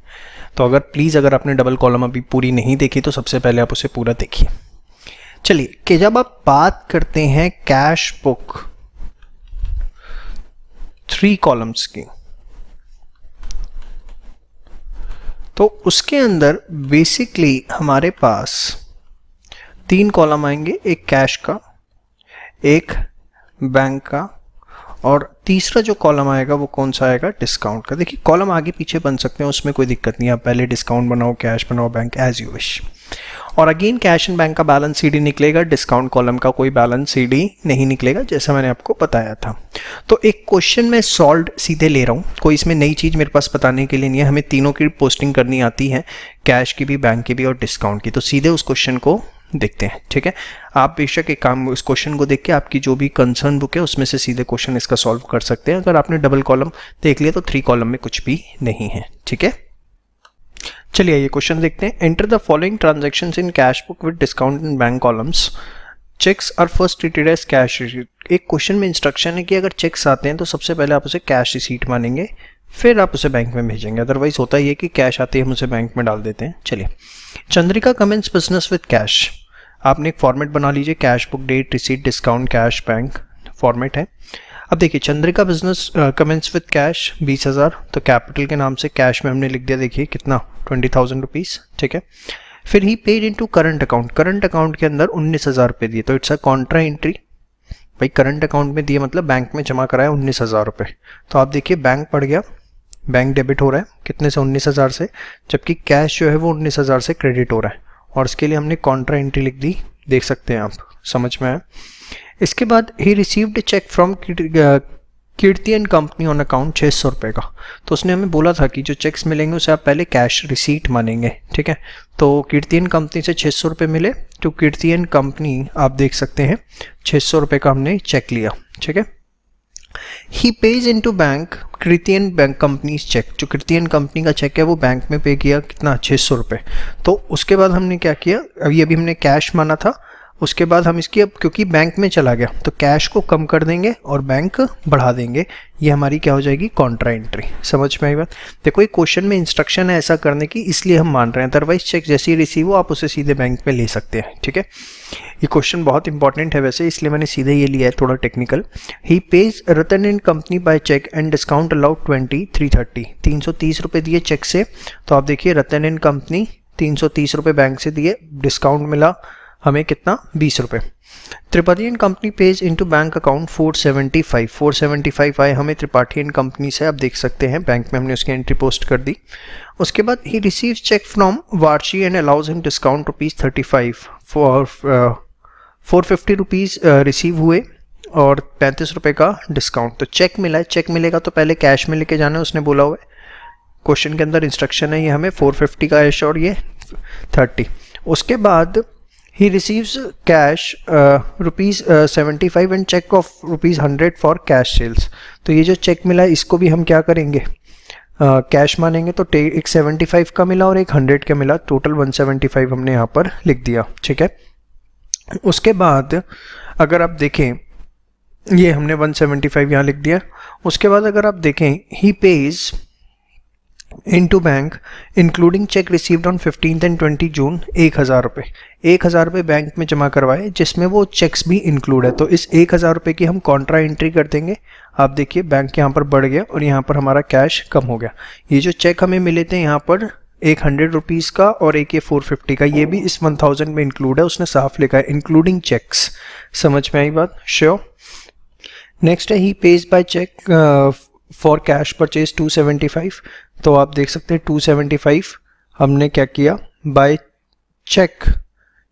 तो अगर प्लीज़ अगर आपने डबल कॉलम अभी पूरी नहीं देखी तो सबसे पहले आप उसे पूरा देखिए। चलिए कि जब आप बात करते हैं कैश बुक 3 कॉलम्स की, तो उसके अंदर बेसिकली हमारे पास 3 कॉलम आएंगे, एक कैश का, एक बैंक का, और तीसरा जो कॉलम आएगा वो कौन सा आएगा, डिस्काउंट का। देखिए कॉलम आगे पीछे बन सकते हैं, उसमें कोई दिक्कत नहीं है, आप पहले डिस्काउंट बनाओ, कैश बनाओ, बैंक, एज यू विश। और अगेन कैश एंड बैंक का बैलेंस सीडी निकलेगा, डिस्काउंट कॉलम का कोई बैलेंस सीडी नहीं निकलेगा, जैसा मैंने आपको बताया था। तो एक क्वेश्चन मैं सॉल्व सीधे ले रहा हूँ, कोई इसमें नई चीज़ मेरे पास बताने के लिए नहीं है। हमें तीनों की पोस्टिंग करनी आती है, कैश की भी, बैंक की भी और डिस्काउंट की। तो सीधे उस क्वेश्चन को देखते हैं, ठीक है। आप बेशक एक काम, इस क्वेश्चन को देख के आपकी जो भी कंसर्न बुक है उसमें से सीधे क्वेश्चन इसका सॉल्व कर सकते हैं। अगर आपने डबल कॉलम देख लिया तो 3 कॉलम में कुछ भी नहीं है, ठीक है। चलिए ये क्वेश्चन देखते हैं। Enter the following transactions in cash book with discount in bank columns, cheques are first treated as cash receipt. एक क्वेश्चन में इंस्ट्रक्शन है कि अगर चेक्स आते हैं तो सबसे पहले आप उसे कैश रिसीट मानेंगे, फिर आप उसे बैंक में भेजेंगे। अदरवाइज होता ही है कि कैश आते ही हम उसे बैंक में डाल देते हैं। चलिए, Chandrika commences business with cash, आपने एक फॉर्मेट बना लीजिए, cash book, date, receipt, discount, cash, bank format है। अब देखिए Chandrika business commences with cash 20,000, तो कैपिटल के नाम से कैश में हमने लिख दिया, देखिए कितना, 20,000 रुपीज़, ठीक है। फिर he paid into current account, current account के अंदर 19,000 रुपये दिए, तो इट्स अ कॉन्ट्रा एंट्री। भाई करंट अकाउंट में दिए मतलब बैंक में जमा कराया 19,000 रुपये। तो आप देखिए बैंक पड़ गया, बैंक डेबिट हो रहा है कितने से, 19,000 से, जबकि कैश जो है वो 19,000 से क्रेडिट हो रहा है, और इसके लिए हमने कॉन्ट्रा एंट्री लिख दी, देख सकते हैं आप, समझ में आया। इसके बाद ही received cheque from Kirti and company on account 600 रुपये का। तो उसने हमें बोला था कि जो चेक्स मिलेंगे उसे आप पहले कैश रिसीट मानेंगे, ठीक है। तो कीर्ति एंड कंपनी से 600 रुपये मिले, तो कीर्ति एंड कंपनी आप देख सकते हैं 600 रुपये का हमने चेक लिया, ठीक है। He pays in to bank Kirti and bank company cheque, जो कीर्ति एंड कंपनी का चेक है वो बैंक में पे किया कितना, 600 रुपये। तो उसके बाद हमने क्या किया, अभी हमने कैश माना था, उसके बाद हम इसकी अब क्योंकि बैंक में चला गया तो कैश को कम कर देंगे और बैंक बढ़ा देंगे, ये हमारी क्या हो जाएगी, कॉन्ट्रा एंट्री। समझ में आई बात। देखो एक क्वेश्चन में इंस्ट्रक्शन है ऐसा करने की, इसलिए हम मान रहे हैं, अदरवाइज चेक जैसे ही रिसीव हो आप उसे सीधे बैंक में ले सकते हैं, ठीक है। ये क्वेश्चन बहुत इंपॉर्टेंट है वैसे, इसलिए मैंने सीधे ये लिया है, थोड़ा technical. He pays Ratan and company by cheque and discount allowed 330 330 रुपये दिए चेक से। तो आप देखिए रतन एंड कंपनी 330 रुपये बैंक से दिए, डिस्काउंट मिला हमें कितना, 20 रुपये। Tripathi and company page into bank account 475 आए हमें त्रिपाठी एंड कंपनी से, आप देख सकते हैं बैंक में हमने उसकी एंट्री पोस्ट कर दी। उसके बाद he receive cheque from Varchi and allows him discount ₹35 for 450 rupees receive हुए और 35 रुपये का डिस्काउंट। तो चेक मिला है, चेक मिलेगा तो पहले कैश में लेके जाना है, उसने बोला हुआ है, क्वेश्चन के अंदर इंस्ट्रक्शन है ये हमें 450 का कैश और ये 30। उसके बाद he receives cash ₹75 and check of ₹100 for cash sales। तो ये जो चेक मिला है इसको भी हम क्या करेंगे, कैश मानेंगे। तो एक 75 का मिला और एक 100 का मिला, टोटल 175 हमने यहाँ पर लिख दिया, ठीक है। उसके बाद अगर आप देखें, ये हमने 175 यहाँ लिख दिया। उसके बाद अगर आप देखें, he pays into bank including check received on 15 and 20 जून 1000 रुपये, 1000 रुपये बैंक में जमा करवाए जिसमें वो चेक्स भी इंक्लूड है। तो इस 1000 रुपये की हम कॉन्ट्रा एंट्री कर देंगे। आप देखिए बैंक यहाँ पर बढ़ गया और यहाँ पर हमारा कैश कम हो गया। ये जो चेक हमें मिले थे यहाँ पर एक 100 रुपीज़ का और एक ये 450 का, ये भी इस 1000 में इंक्लूड है, उसने साफ लिखा है इंक्लूडिंग चेक्स। समझ में आई बात, श्योर। नेक्स्ट है he pays by cheque for cash purchase 275। तो आप देख सकते हैं 275 हमने क्या किया, by cheque,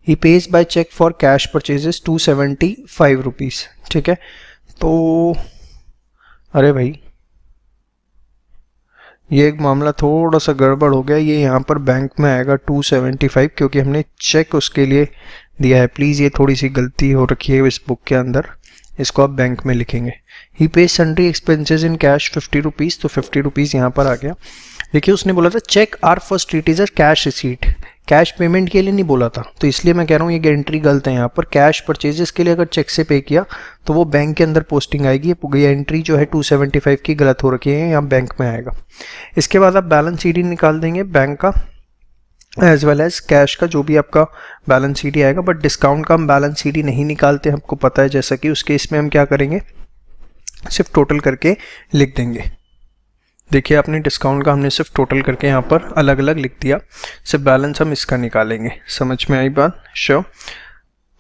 he pays by cheque for cash purchases 275 rupees, ठीक है। तो अरे भाई ये एक मामला थोड़ा सा गड़बड़ हो गया, ये यहाँ पर बैंक में आएगा 275 क्योंकि हमने चेक उसके लिए दिया है। प्लीज़ ये थोड़ी सी गलती हो रखी है इस बुक के अंदर, इसको आप बैंक में लिखेंगे। He pays sundry expenses in cash 50 rupees, तो 50 रुपीज़ यहाँ पर आ गया। देखिए उसने बोला था cheque are first treat is cash receipt, cash payment के लिए नहीं बोला था, तो इसलिए मैं कह रहा हूँ ये एंट्री गलत है। यहाँ पर कैश परचेजेस के लिए अगर चेक से पे किया तो वो बैंक के अंदर पोस्टिंग आएगी, ये एंट्री जो है 275 की गलत हो रखी है, यहाँ बैंक में आएगा। इसके बाद आप बैलेंस शीट निकाल देंगे बैंक का एज वेल एज कैश का, जो भी आपका बैलेंस शीट आएगा। बट डिस्काउंट का हम बैलेंस शीट नहीं निकालते, हमको पता है, जैसा कि उसके इसमें हम क्या करेंगे, सिर्फ टोटल करके लिख देंगे। देखिए आपने डिस्काउंट का हमने सिर्फ टोटल करके यहाँ पर अलग अलग लिख दिया, सिर्फ बैलेंस हम इसका निकालेंगे। समझ में आई बात, श्योर।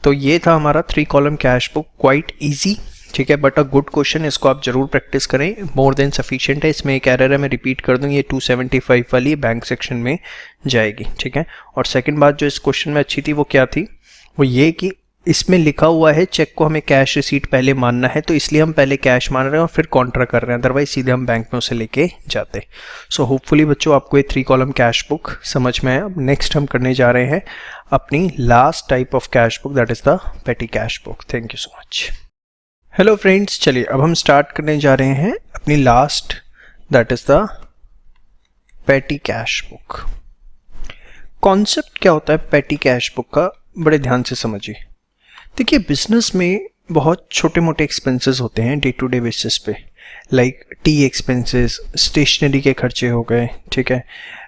तो ये था हमारा 3 column cash book, quite easy, ठीक है, बट अ गुड क्वेश्चन, इसको आप जरूर प्रैक्टिस करें, मोर देन सफिशिएंट है। इसमें एक एरर है, मैं रिपीट कर दूं, ये 275 वाली बैंक सेक्शन में जाएगी, ठीक है। और सेकंड बात जो इस क्वेश्चन में अच्छी थी वो क्या थी, वो ये कि इसमें लिखा हुआ है चेक को हमें कैश रिसीट पहले मानना है, तो इसलिए हम पहले कैश मान रहे हैं और फिर कॉन्ट्रा कर रहे हैं, अदरवाइज सीधे हम बैंक में उसे लेके जाते। सो होपफुली बच्चों आपको ये 3 कॉलम कैश बुक समझ में आया। अब नेक्स्ट हम करने जा रहे हैं अपनी last type of cash book, that is the पेटी cash book. Thank you so much. Hello friends, चलिए अब हम स्टार्ट करने जा रहे हैं अपनी लास्ट, दैट इज द पेटी कैश बुक। कॉन्सेप्ट क्या होता है पेटी कैश बुक का, बड़े ध्यान से समझिए। देखिए बिजनेस में बहुत छोटे मोटे एक्सपेंसेस होते हैं डे टू डे बेसिस पे, लाइक टी एक्सपेंसेस, स्टेशनरी के खर्चे हो गए, ठीक है,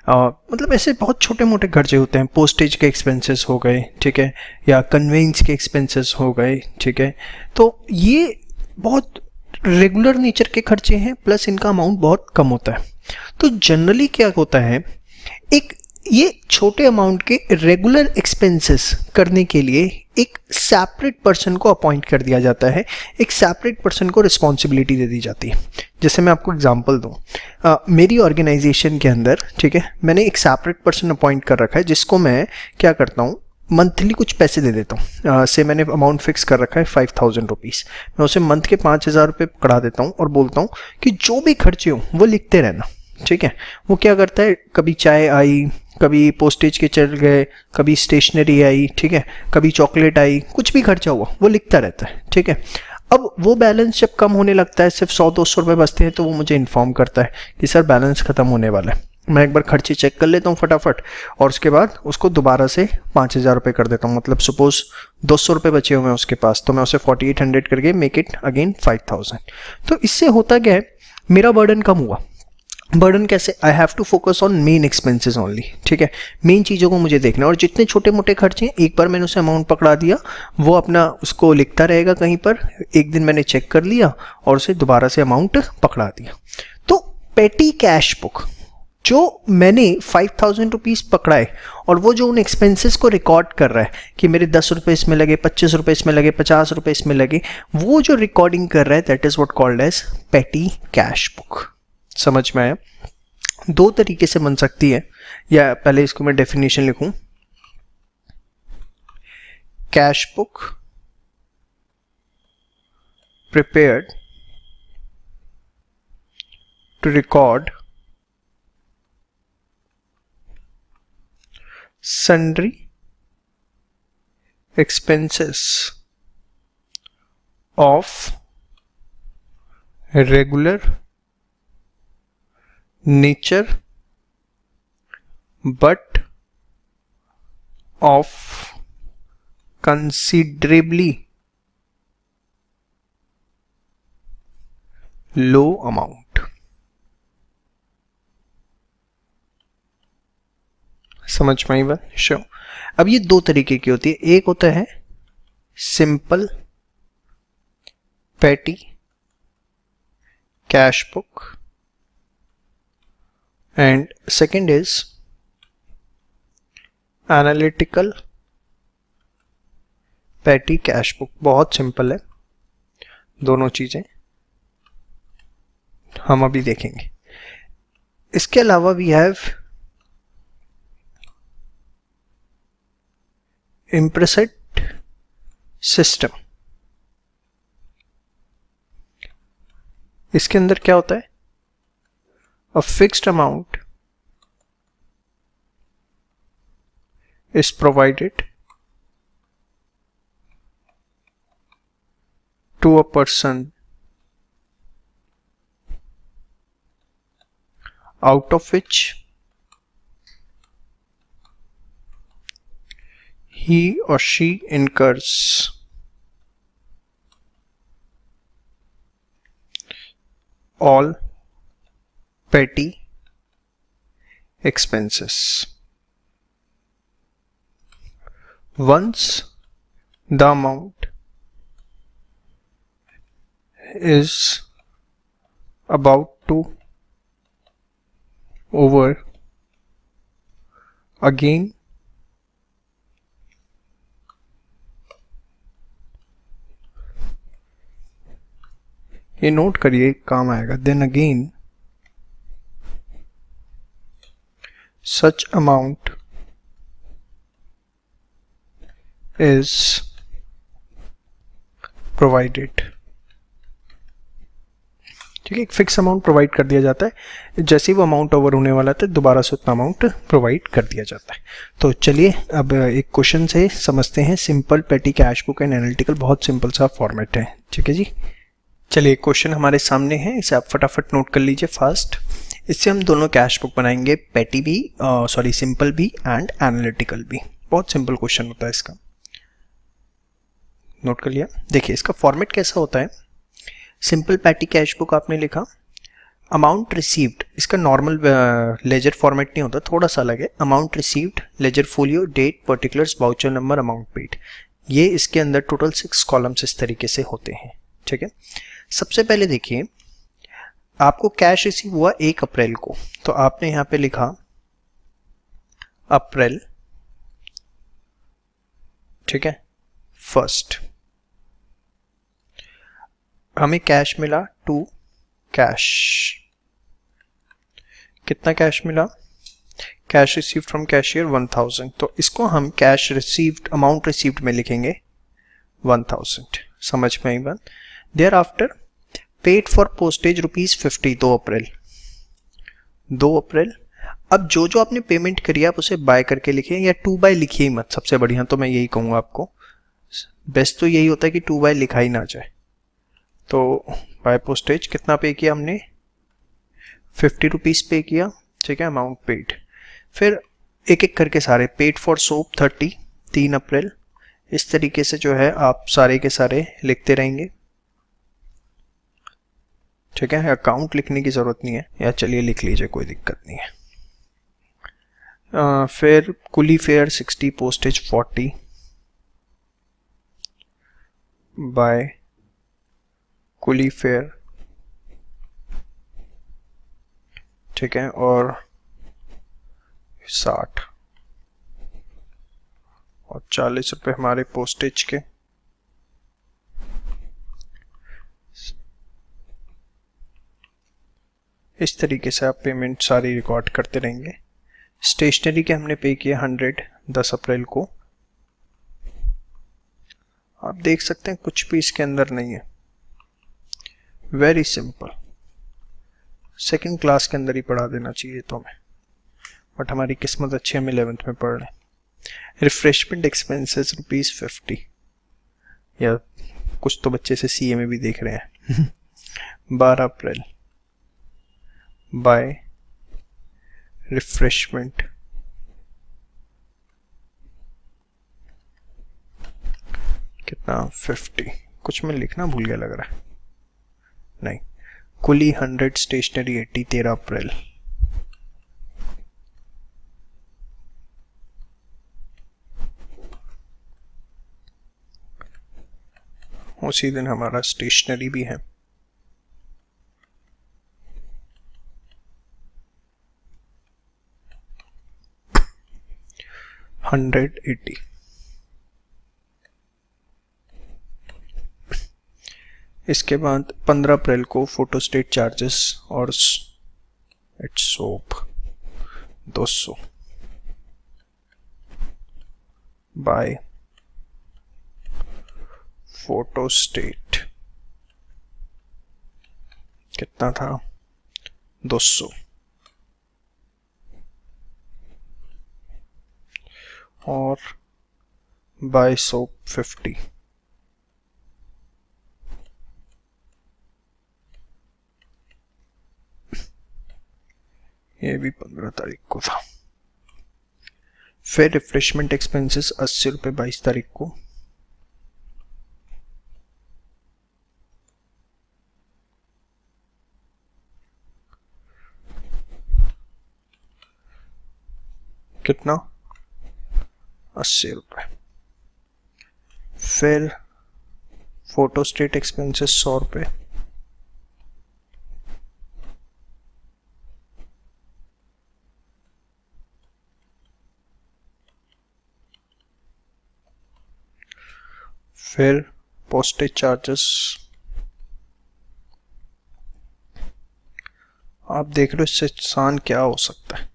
मतलब ऐसे बहुत छोटे मोटे खर्चे होते हैं, पोस्टेज के एक्सपेंसेस हो गए, ठीक है, या कन्वेंस के एक्सपेंसेस हो गए, ठीक है। तो ये बहुत रेगुलर नेचर के खर्चे हैं, प्लस इनका अमाउंट बहुत कम होता है। तो जनरली क्या होता है, एक ये छोटे अमाउंट के रेगुलर एक्सपेंसेस करने के लिए एक सेपरेट पर्सन को अपॉइंट कर दिया जाता है, एक सेपरेट पर्सन को रिस्पॉन्सिबिलिटी दे दी जाती है। जैसे मैं आपको एग्जांपल दूं, मेरी ऑर्गेनाइजेशन के अंदर, ठीक है, मैंने एक सेपरेट पर्सन अपॉइंट कर रखा है जिसको मैं क्या करता हूं, मंथली कुछ पैसे दे देता हूँ। से मैंने अमाउंट फिक्स कर रखा है 5000 रुपीज़, मैं उसे मंथ के 5000 रुपये पकड़ा देता हूँ और बोलता हूँ कि जो भी खर्चे हों वो लिखते रहना, ठीक है। वो क्या करता है, कभी चाय आई, कभी पोस्टेज के चल गए, कभी स्टेशनरी आई, ठीक है, कभी चॉकलेट आई, कुछ भी खर्चा हुआ वो लिखता रहता है, ठीक है। अब वो बैलेंस जब कम होने लगता है, सिर्फ 100-200 रुपये बचते हैं, तो वो मुझे इन्फॉर्म करता है कि सर बैलेंस ख़त्म होने वाला है। मैं एक बार खर्चे चेक कर लेता हूँ फटाफट और उसके बाद उसको दोबारा से 5000 रुपये कर देता हूँ। मतलब सपोज 200 रुपये बचे हुए हैं उसके पास, तो मैं उसे 4800 करके मेक इट अगेन 5000। तो इससे होता क्या है, मेरा बर्डन कम हुआ। बर्डन कैसे, I have to focus on main expenses only, ठीक है। मेन चीज़ों को मुझे देखना, और जितने छोटे मोटे खर्चे हैं एक बार मैंने उसे अमाउंट पकड़ा दिया, वो अपना उसको लिखता रहेगा कहीं पर। एक दिन मैंने चेक कर लिया और उसे दोबारा से अमाउंट पकड़ा दिया। तो पेटी कैश बुक, जो मैंने 5000 रुपीज़ पकड़ाए और वो जो उन एक्सपेंसेस को रिकॉर्ड कर रहा है कि मेरे 10 रुपये इसमें लगे, 25 रुपये इसमें लगे, 50 रुपये इसमें लगे, वो जो रिकॉर्डिंग कर रहा है, that is what called as petty cash book. समझ में आया? दो तरीके से बन सकती है, या पहले इसको मैं डेफिनेशन लिखूं। Cash book prepared to record sundry expenses of regular nature but of considerably low amount। समझ में आई बात? श्योर। अब ये दो तरीके की होती है, एक होता है सिंपल पेटी cash book and second is analytical पेटी कैश बुक। बहुत सिंपल है दोनों चीजें, हम अभी देखेंगे। इसके अलावा वी हैव इम्प्रेसेट सिस्टम। इसके अंदर क्या होता है, a fixed amount is provided to a person out of which he or she incurs all petty expenses. Once the amount is about to over again ये नोट करिए, काम आएगा। then again such amount is provided। ठीक है, एक fix amount provide कर दिया जाता है, जैसे ही वो अमाउंट ओवर होने वाला था दोबारा से उतना अमाउंट प्रोवाइड कर दिया जाता है। तो चलिए अब एक क्वेश्चन से समझते हैं सिंपल पेटी कैश बुक एंड एनालिटिकल। बहुत सिंपल सा फॉर्मेट है, ठीक है जी। चलिए क्वेश्चन हमारे सामने है, इसे आप फटाफट नोट कर लीजिए फास्ट। इससे हम दोनों कैश बुक बनाएंगे, पेटी भी सिंपल भी एंड एनालिटिकल भी। बहुत सिंपल क्वेश्चन होता है इसका, नोट कर लिया। देखिए इसका फॉर्मेट कैसा होता है। सिंपल पेटी कैश बुक आपने लिखा, अमाउंट रिसीव्ड, इसका नॉर्मल लेजर फॉर्मेट नहीं होता, थोड़ा सा अलग है। Amount received, ledger folio, date, particulars, voucher number, amount paid. ये इसके अंदर टोटल 6 कॉलम्स इस तरीके से होते हैं, ठीक है। सबसे पहले देखिए, आपको कैश रिसीव हुआ 1 अप्रैल को, तो आपने यहां पे लिखा अप्रैल, ठीक है, 1st। हमें कैश मिला 2 कैश। कितना कैश मिला? कैश रिसीव्ड फ्रॉम कैशियर 1000, तो इसको हम कैश रिसीव्ड अमाउंट रिसीव्ड में लिखेंगे 1000। समझ में आई बात। Thereafter paid for postage ₹50, 2 April. अब जो जो आपने पेमेंट करी आप उसे बाय करके लिखिए, या 2 बाय लिखिए ही मत, सबसे बढ़िया तो मैं यही कहूँगा आपको, बेस्ट तो यही होता है कि 2 बाय लिखा ही ना जाए। तो बाय पोस्टेज कितना पे किया हमने, ₹50 पे किया, ठीक है, अमाउंट पेड। फिर एक एक करके सारे, पेड फॉर सोप 30, 3 अप्रैल। इस तरीके से जो है आप सारे के सारे लिखते रहेंगे, ठीक है। अकाउंट लिखने की ज़रूरत नहीं है, या चलिए लिख लीजिए, कोई दिक्कत नहीं है। फिर कुली फेयर 60, पोस्टेज 40 बाय कुली फेयर, ठीक है, और 60 और 40 रुपये हमारे पोस्टेज के। इस तरीके से आप पेमेंट सारी रिकॉर्ड करते रहेंगे। स्टेशनरी के हमने पे किया 100, 10 अप्रैल को। आप देख सकते हैं कुछ भी इसके अंदर नहीं है, वेरी सिंपल, सेकंड क्लास के अंदर ही पढ़ा देना चाहिए तो हमें, बट हमारी किस्मत अच्छी, हम 11th में पढ़ रहे हैं। रिफ्रेशमेंट एक्सपेंसेस ₹50, या कुछ तो बच्चे से सीए में भी देख रहे हैं 12 अप्रैल बाय रिफ्रेशमेंट, कितना 50, कुछ मैं लिखना भूल गया लग रहा है, नहीं, कुली 100, स्टेशनरी 80, 13 अप्रैल। उसी दिन हमारा स्टेशनरी भी है। $180। इसके बाद 15 अप्रैल को फोटोस्टेट चार्जेस और इट्स सोप 200 बाय फोटोस्टेट, कितना था, 200, और बाय सोप 50। ये भी 15 तारीख को था। फिर रिफ्रेशमेंट एक्सपेंसेस 80 रुपये 22 तारीख को। कितना, 80 रुपये। फिर फोटोस्टेट एक्सपेंसेस 100 रुपये। फिर पोस्टेज चार्जेस, आप देख रहे हो इससे आसान क्या हो सकता है,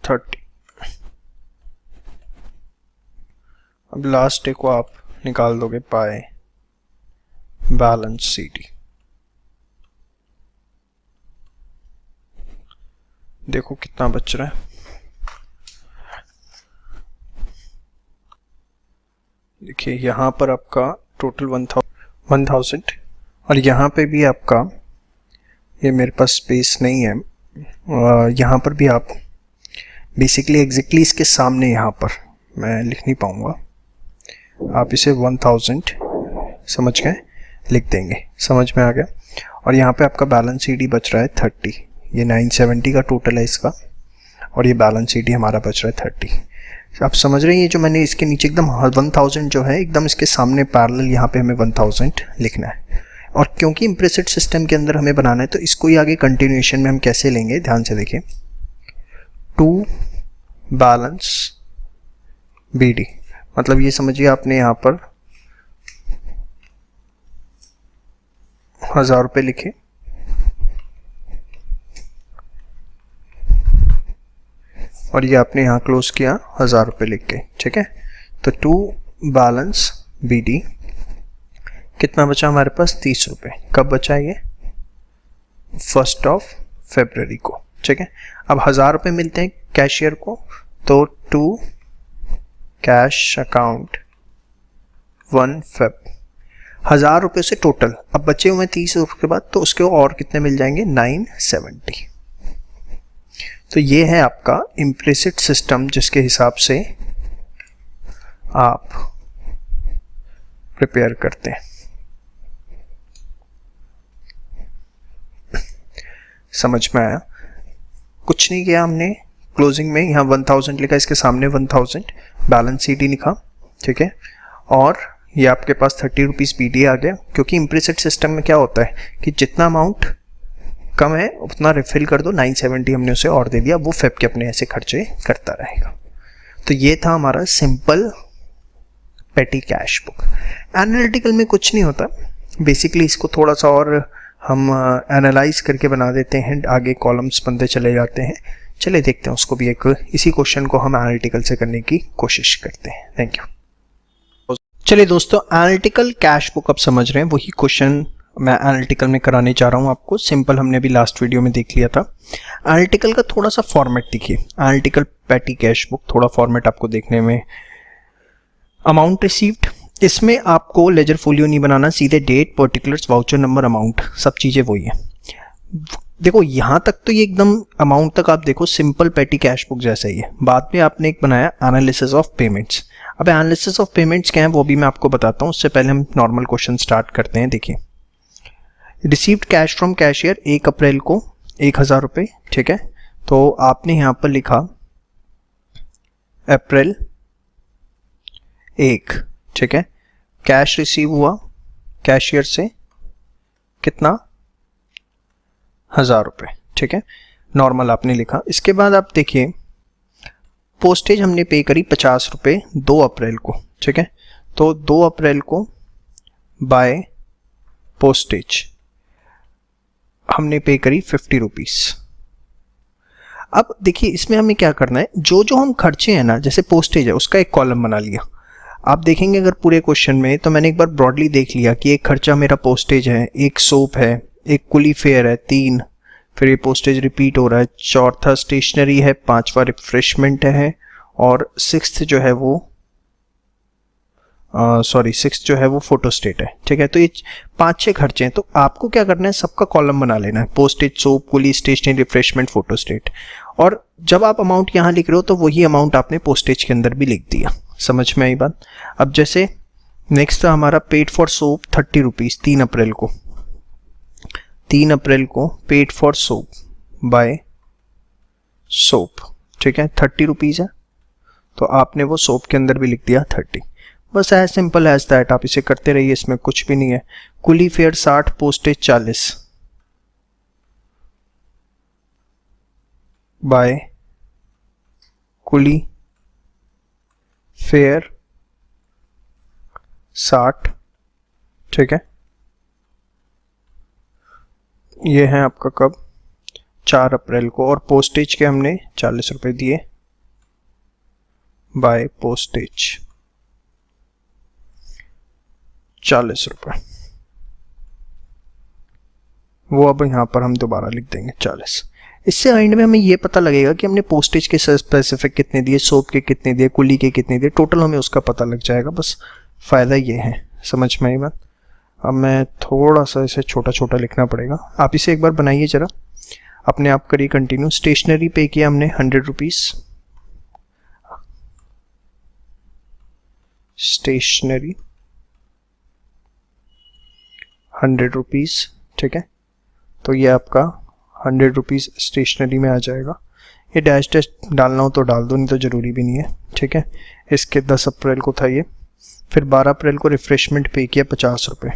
30। अब लास्ट डे को आप निकाल दोगे बाय बैलेंस सीडी। देखो कितना बच रहा है, देखिए यहाँ पर आपका टोटल 1000, और यहाँ पे भी आपका, ये मेरे पास स्पेस नहीं है, यहाँ पर भी आप बेसिकली एग्जैक्टली इसके सामने यहाँ पर मैं लिख नहीं पाऊँगा, आप इसे 1000 समझ गए लिख देंगे, समझ में आ गया। और यहाँ पे आपका बैलेंस सीडी बच रहा है 30, ये 970 का टोटल है इसका, और ये बैलेंस सीडी हमारा बच रहा है 30। आप समझ रहे हैं, ये जो मैंने इसके नीचे एकदम 1000 जो है एकदम इसके सामने पैरेलल यहाँ पे हमें 1000 लिखना है। और क्योंकि इम्प्लिसिट सिस्टम के अंदर हमें बनाना है तो इसको ही आगे कंटिन्यूएशन में हम कैसे लेंगे, ध्यान से देखिए, टू बैलेंस बीडी, मतलब ये समझिए आपने यहाँ पर 1000 रुपये लिखे, और ये आपने यहाँ क्लोज किया 1000 रुपये लिख के, ठीक है। तो टू बैलेंस BD कितना बचा हमारे पास, 30 रुपये। कब बचा ये, 1 फरवरी को, ठीक है। अब 1000 रुपये मिलते हैं कैशियर को, तो टू कैश अकाउंट 1 Feb, 1000 रुपये से टोटल अब बचे हुए 30 रुपये के बाद, तो उसके और कितने मिल जाएंगे, 970। तो ये है आपका इम्प्लिसिट सिस्टम जिसके हिसाब से आप प्रिपेयर करते हैं। समझ में आया? कुछ नहीं किया हमने, क्लोजिंग में यहाँ 1000 लिखा, इसके सामने 1000 बैलेंस CD लिखा, ठीक है। और ये आपके पास 30 रुपीज़ BD आ गया, क्योंकि इम्प्लिसिट सिस्टम में क्या होता है कि जितना अमाउंट कम है उतना रिफिल कर दो, 970 हमने उसे और दे दिया, वो फेब के अपने ऐसे खर्चे करता रहेगा। तो ये था हमारा सिंपल पेटी कैश बुक। एनालिटिकल में कुछ नहीं होता, बेसिकली इसको थोड़ा सा और हम एनालाइज करके बना देते हैं, आगे कॉलम्स बनते चले जाते हैं। चलिए देखते हैं उसको भी, एक इसी क्वेश्चन को हम एनालिटिकल से करने की कोशिश करते हैं। Thank you. चलिए दोस्तों, एनालिटिकल कैश बुक आप समझ रहे हैं, वही क्वेश्चन मैं एनालिटिकल में कराने जा रहा हूं आपको। सिंपल हमने भी लास्ट वीडियो में देख लिया था। एनालिटिकल का थोड़ा सा फॉर्मेट देखिए, एनालिटिकल पेटी कैश बुक, थोड़ा फॉर्मेट आपको देखने में, अमाउंट रिसीव्ड, इसमें आपको लेजर फोलियो नहीं बनाना, सीधे date, particulars, voucher number, amount, सब चीज़ें वही है। देखो यहाँ तक तो ये एकदम अमाउंट तक आप देखो सिंपल पेटी कैश बुक जैसा ही है। बाद में आपने एक बनाया एनालिसिस ऑफ पेमेंट्स। अब एनालिसिस ऑफ पेमेंट्स क्या है वो भी मैं आपको बताता हूँ, उससे पहले हम नॉर्मल क्वेश्चन स्टार्ट करते हैं। देखिए, रिसीव्ड कैश फ्रॉम कैशियर 1 अप्रैल को 1000 रुपये, ठीक है। तो आपने यहाँ पर लिखा अप्रैल 1, ठीक है। कैश रिसीव हुआ कैशियर से कितना, 1000 रुपये, ठीक है, नॉर्मल आपने लिखा। इसके बाद आप देखिए, पोस्टेज हमने पे करी 50 रुपये 2 अप्रैल को, ठीक है। तो 2 अप्रैल को बाय पोस्टेज हमने पे करी 50 रुपीज़। अब देखिए इसमें हमें क्या करना है, जो जो हम खर्चे हैं ना, जैसे पोस्टेज है उसका एक कॉलम बना लिया। आप देखेंगे अगर पूरे क्वेश्चन में, तो मैंने एक बार ब्रॉडली देख लिया कि एक खर्चा मेरा पोस्टेज है, एक सोप है, एक कुली फेयर है 3, फिर ये पोस्टेज रिपीट हो रहा है, चौथा स्टेशनरी है, 5वां रिफ्रेशमेंट है, और 6th जो है वो 6th जो है वो फोटोस्टेट है, ठीक है। तो ये 5-6 खर्चे हैं, तो आपको क्या करना है, सबका कॉलम बना लेना है, पोस्टेज, सोप, कुली, स्टेशनरी, रिफ्रेशमेंट, फोटोस्टेट। और जब आप अमाउंट यहाँ लिख रहे हो तो वही अमाउंट आपने पोस्टेज के अंदर भी लिख दिया। समझ में आई बात? अब जैसे नेक्स्ट था हमारा paid for soap 30 rupees 3 April को, 3 अप्रैल को paid for soap by soap, ठीक है, 30 रुपीज़ है, तो आपने वो सोप के अंदर भी लिख दिया 30। बस एज सिंपल एज दैट, आप इसे करते रहिए, इसमें कुछ भी नहीं है। कुली फेयर 60, पोस्टेज 40 बाय कुली फेयर 60, ठीक है। ये है आपका कब, 4 अप्रैल को, और पोस्टेज के हमने 40 रुपये दिए बाय पोस्टेज 40 रुपये, वो अब यहाँ पर हम दोबारा लिख देंगे 40। इससे एंड में हमें ये पता लगेगा कि हमने पोस्टेज के स्पेसिफिक कितने दिए, सोप के कितने दिए, कुली के कितने दिए, टोटल हमें उसका पता लग जाएगा। बस फ़ायदा ये है, समझ में आई बात? अब मैं थोड़ा सा इसे छोटा छोटा लिखना पड़ेगा, आप इसे एक बार बनाइए जरा, अपने आप करिए कंटिन्यू। स्टेशनरी पे किया हमने 100 रुपीज़, स्टेशनरी 100 रुपीज़, ठीक है। तो ये आपका 100 रुपीज़ स्टेशनरी में आ जाएगा। ये डैश डैश डालना हो तो डाल दो, नहीं तो ज़रूरी भी नहीं है, ठीक है। इसके 10 अप्रैल को था ये। फिर 12 अप्रैल को रिफ्रेशमेंट पे किया 50 रुपये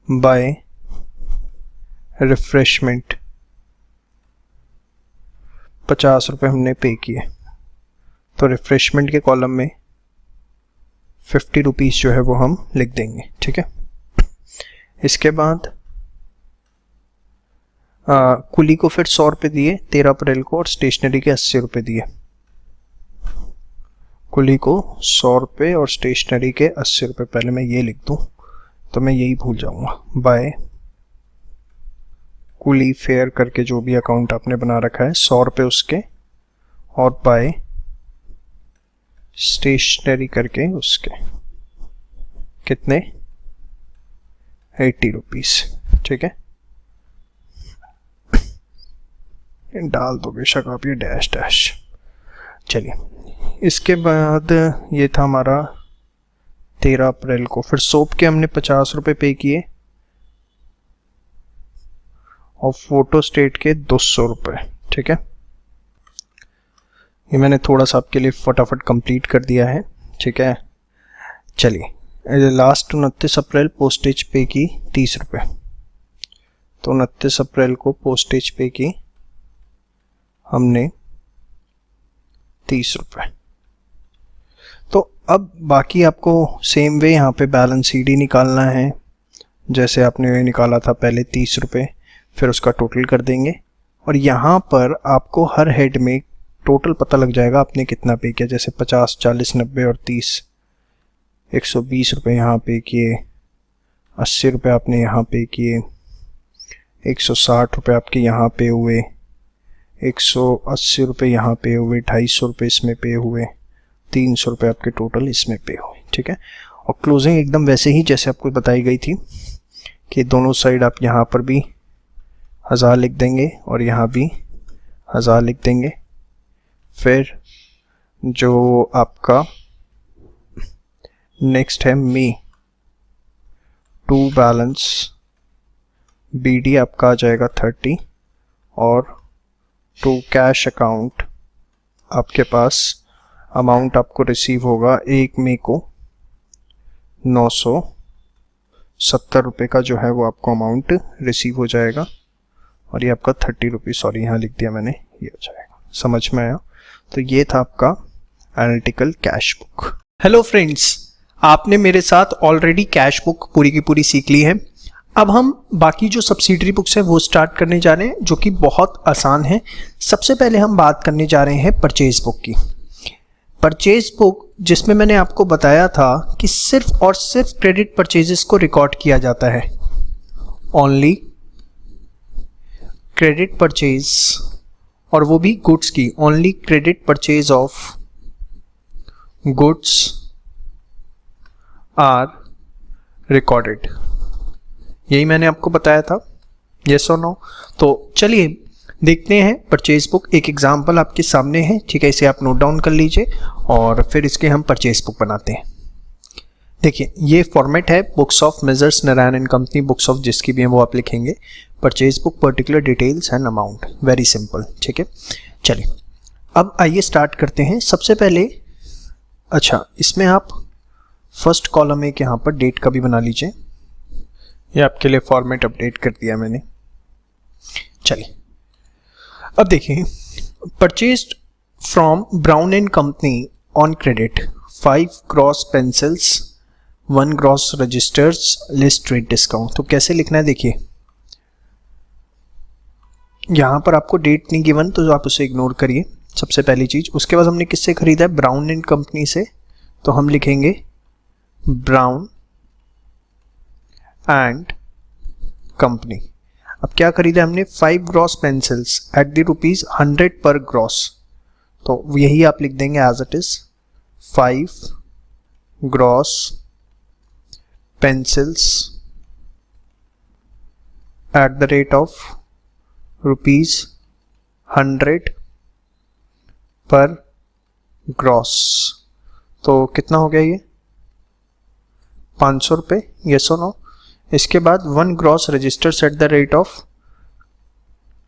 बाय रिफ्रेशमेंट, 50 रुपये हमने पे किए, तो रिफ्रेशमेंट के कॉलम में 50 रुपीज़ जो है वो हम लिख देंगे, ठीक है। इसके बाद कुली को फिर 100 रुपये दिए 13 अप्रैल को और स्टेशनरी के 80 रुपये दिए। कुली को 100 रुपये और स्टेशनरी के 80 रुपये, पहले मैं ये लिख दूं तो मैं यही भूल जाऊंगा। बाय कुली फेयर करके जो भी अकाउंट आपने बना रखा है 100 रुपये उसके, और बाय स्टेशनरी करके उसके कितने 80 रुपीज। ठीक है, डाल दो बेशक आप ये डैश डैश। चलिए, इसके बाद ये था हमारा 13 अप्रैल को। फिर सोप के हमने 50 रुपये पे किए और फोटो स्टेट के 200 रुपये। ठीक है, ये मैंने थोड़ा सा आपके लिए फटाफट कंप्लीट कर दिया है। ठीक है, चलिए लास्ट 29 अप्रैल पोस्टेज पे की 30 रुपये। तो 29 अप्रैल को पोस्टेज पे की हमने 30 रुपये। तो अब बाकी आपको सेम वे यहाँ पे बैलेंस सीडी निकालना है, जैसे आपने निकाला था पहले 30 रुपये, फिर उसका टोटल कर देंगे और यहाँ पर आपको हर हेड में टोटल पता लग जाएगा आपने कितना पे किया। जैसे 50, 40, 90 और 30, 120 रुपये यहाँ पे किए, 80 रुपये आपने यहाँ पे किए, 160 रुपये आपके यहाँ पे हुए, 180 रुपये यहाँ पे हुए, 250 रुपये इसमें पे हुए, 300 रुपये आपके टोटल इसमें पे हुए। ठीक है, और क्लोजिंग एकदम वैसे ही जैसे आपको बताई गई थी कि दोनों साइड आप यहाँ पर भी 1000 लिख देंगे और यहाँ भी 1000 लिख देंगे। फिर जो आपका नेक्स्ट है मी टू बैलेंस, BD आपका आ जाएगा 30 और टू कैश अकाउंट आपके पास अमाउंट आपको रिसीव होगा 1 मई को 970 रुपये का जो है वो आपको अमाउंट रिसीव हो जाएगा और ये आपका 30 रुपीज़, सॉरी यहाँ लिख दिया मैंने, ये हो जाएगा। समझ में आया? तो ये था आपका analytical cash book. Hello friends, आपने मेरे साथ ऑलरेडी कैश बुक पूरी की पूरी सीख ली है। अब हम बाकी जो सब्सिडरी बुक्स है वो स्टार्ट करने जा रहे हैं, जो कि बहुत आसान है। सबसे पहले हम बात करने जा रहे हैं परचेज बुक की। परचेज बुक जिसमें मैंने आपको बताया था कि सिर्फ और सिर्फ क्रेडिट परचेजेस को रिकॉर्ड किया जाता है। ओनली क्रेडिट परचेज, और वो भी गुड्स की। Only credit purchase of goods are recorded, यही मैंने आपको बताया था। यस और नो? तो चलिए देखते हैं परचेज बुक। एक एग्जांपल आपके सामने है, ठीक है, इसे आप नोट डाउन कर लीजिए और फिर इसके हम परचेज बुक बनाते हैं। देखिए ये फॉर्मेट है books of measures Narayan and company, books of जिसकी भी है वो आप लिखेंगे। Purchase book, particular details and amount, very simple. ठीक है, चलिए अब आइए स्टार्ट करते हैं। सबसे पहले अच्छा, इसमें आप फर्स्ट कॉलम एक यहाँ पर डेट का भी बना लीजिए। ये आपके लिए फॉर्मेट अपडेट कर दिया मैंने। चलिए अब देखिए, purchased from Brown and company on credit 5 gross pencils, 1 gross registers, less trade discount. तो कैसे लिखना है देखिए, यहाँ पर आपको डेट नहीं गिवन तो आप उसे इग्नोर करिए, सबसे पहली चीज। उसके बाद हमने किससे खरीदा है? ब्राउन एंड कंपनी से, तो हम लिखेंगे ब्राउन एंड कंपनी। अब क्या खरीदा हमने? 5 gross pencils at the ₹100 per gross, तो यही आप लिख देंगे as it is, 5 gross pencils at the rate of ₹100 per gross. तो कितना हो गया ये? 500 रुपये। यस और नो? इसके बाद 1 gross registers at the rate of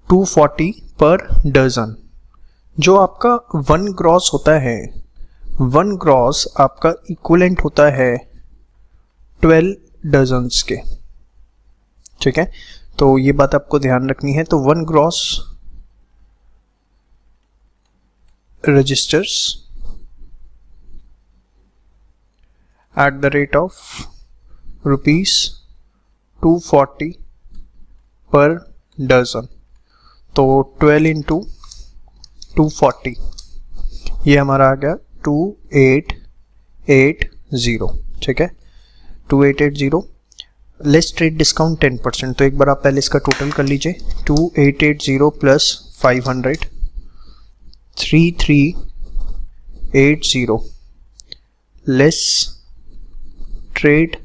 240 per dozen. जो आपका 1 ग्रॉस होता है, 1 ग्रॉस आपका इक्विवेलेंट होता है 12 डजन्स के। ठीक है, तो ये बात आपको ध्यान रखनी है। तो 1 gross registers at the rate of ₹240 per dozen. तो 12 इंटू 240, ये हमारा आ गया 2880, ठीक है 2880 लेस ट्रेड डिस्काउंट 10%। तो एक बार आप पहले इसका टोटल कर लीजिए, 2880 plus 500 3380 less trade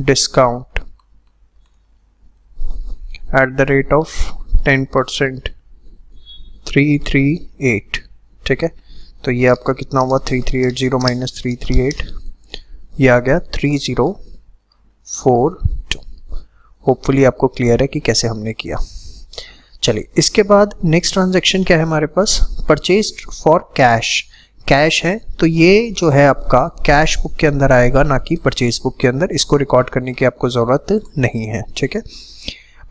discount at the rate of 10% 338, ठीक है। तो ये आपका कितना हुआ 3380 माइनस 338, ये आ गया 3042। होपफुली आपको क्लियर है कि कैसे हमने किया। चलिए इसके बाद नेक्स्ट ट्रांजैक्शन क्या है हमारे पास, परचेज फॉर कैश। कैश है तो ये जो है आपका कैश बुक के अंदर आएगा, ना कि परचेज बुक के अंदर। इसको रिकॉर्ड करने की आपको ज़रूरत नहीं है, ठीक है।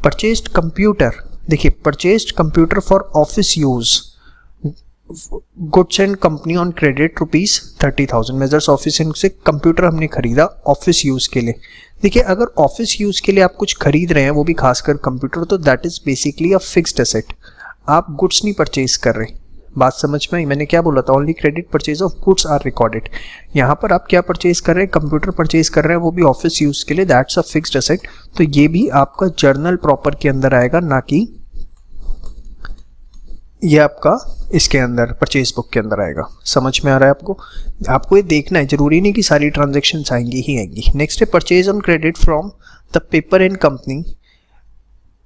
परचेज्ड कंप्यूटर, देखिए purchased computer for office use, goods and company on credit ₹30,000। Measures office से कंप्यूटर हमने खरीदा ऑफिस यूज के लिए। देखिए अगर ऑफिस यूज के लिए आप कुछ खरीद रहे हैं, वो भी खासकर कंप्यूटर, तो that is basically a fixed asset. आप गुड्स नहीं परचेज कर रहे। बात समझ में आई? मैंने क्या बोला था, only credit purchase of goods are recorded. यहाँ पर आप क्या परचेज कर रहे हैं, कंप्यूटर परचेज कर रहे हैं, वो भी ऑफिस यूज के लिए, दैट्स अ फिक्स्ड एसेट। तो ये भी आपका जर्नल प्रॉपर के अंदर आएगा, ना कि ये आपका इसके अंदर परचेज बुक के अंदर आएगा। समझ में आ रहा है आपको? आपको ये देखना है, जरूरी नहीं कि सारी ट्रांजेक्शन्स आएंगी ही आएंगी। नेक्स्ट है purchase on credit from the paper and company.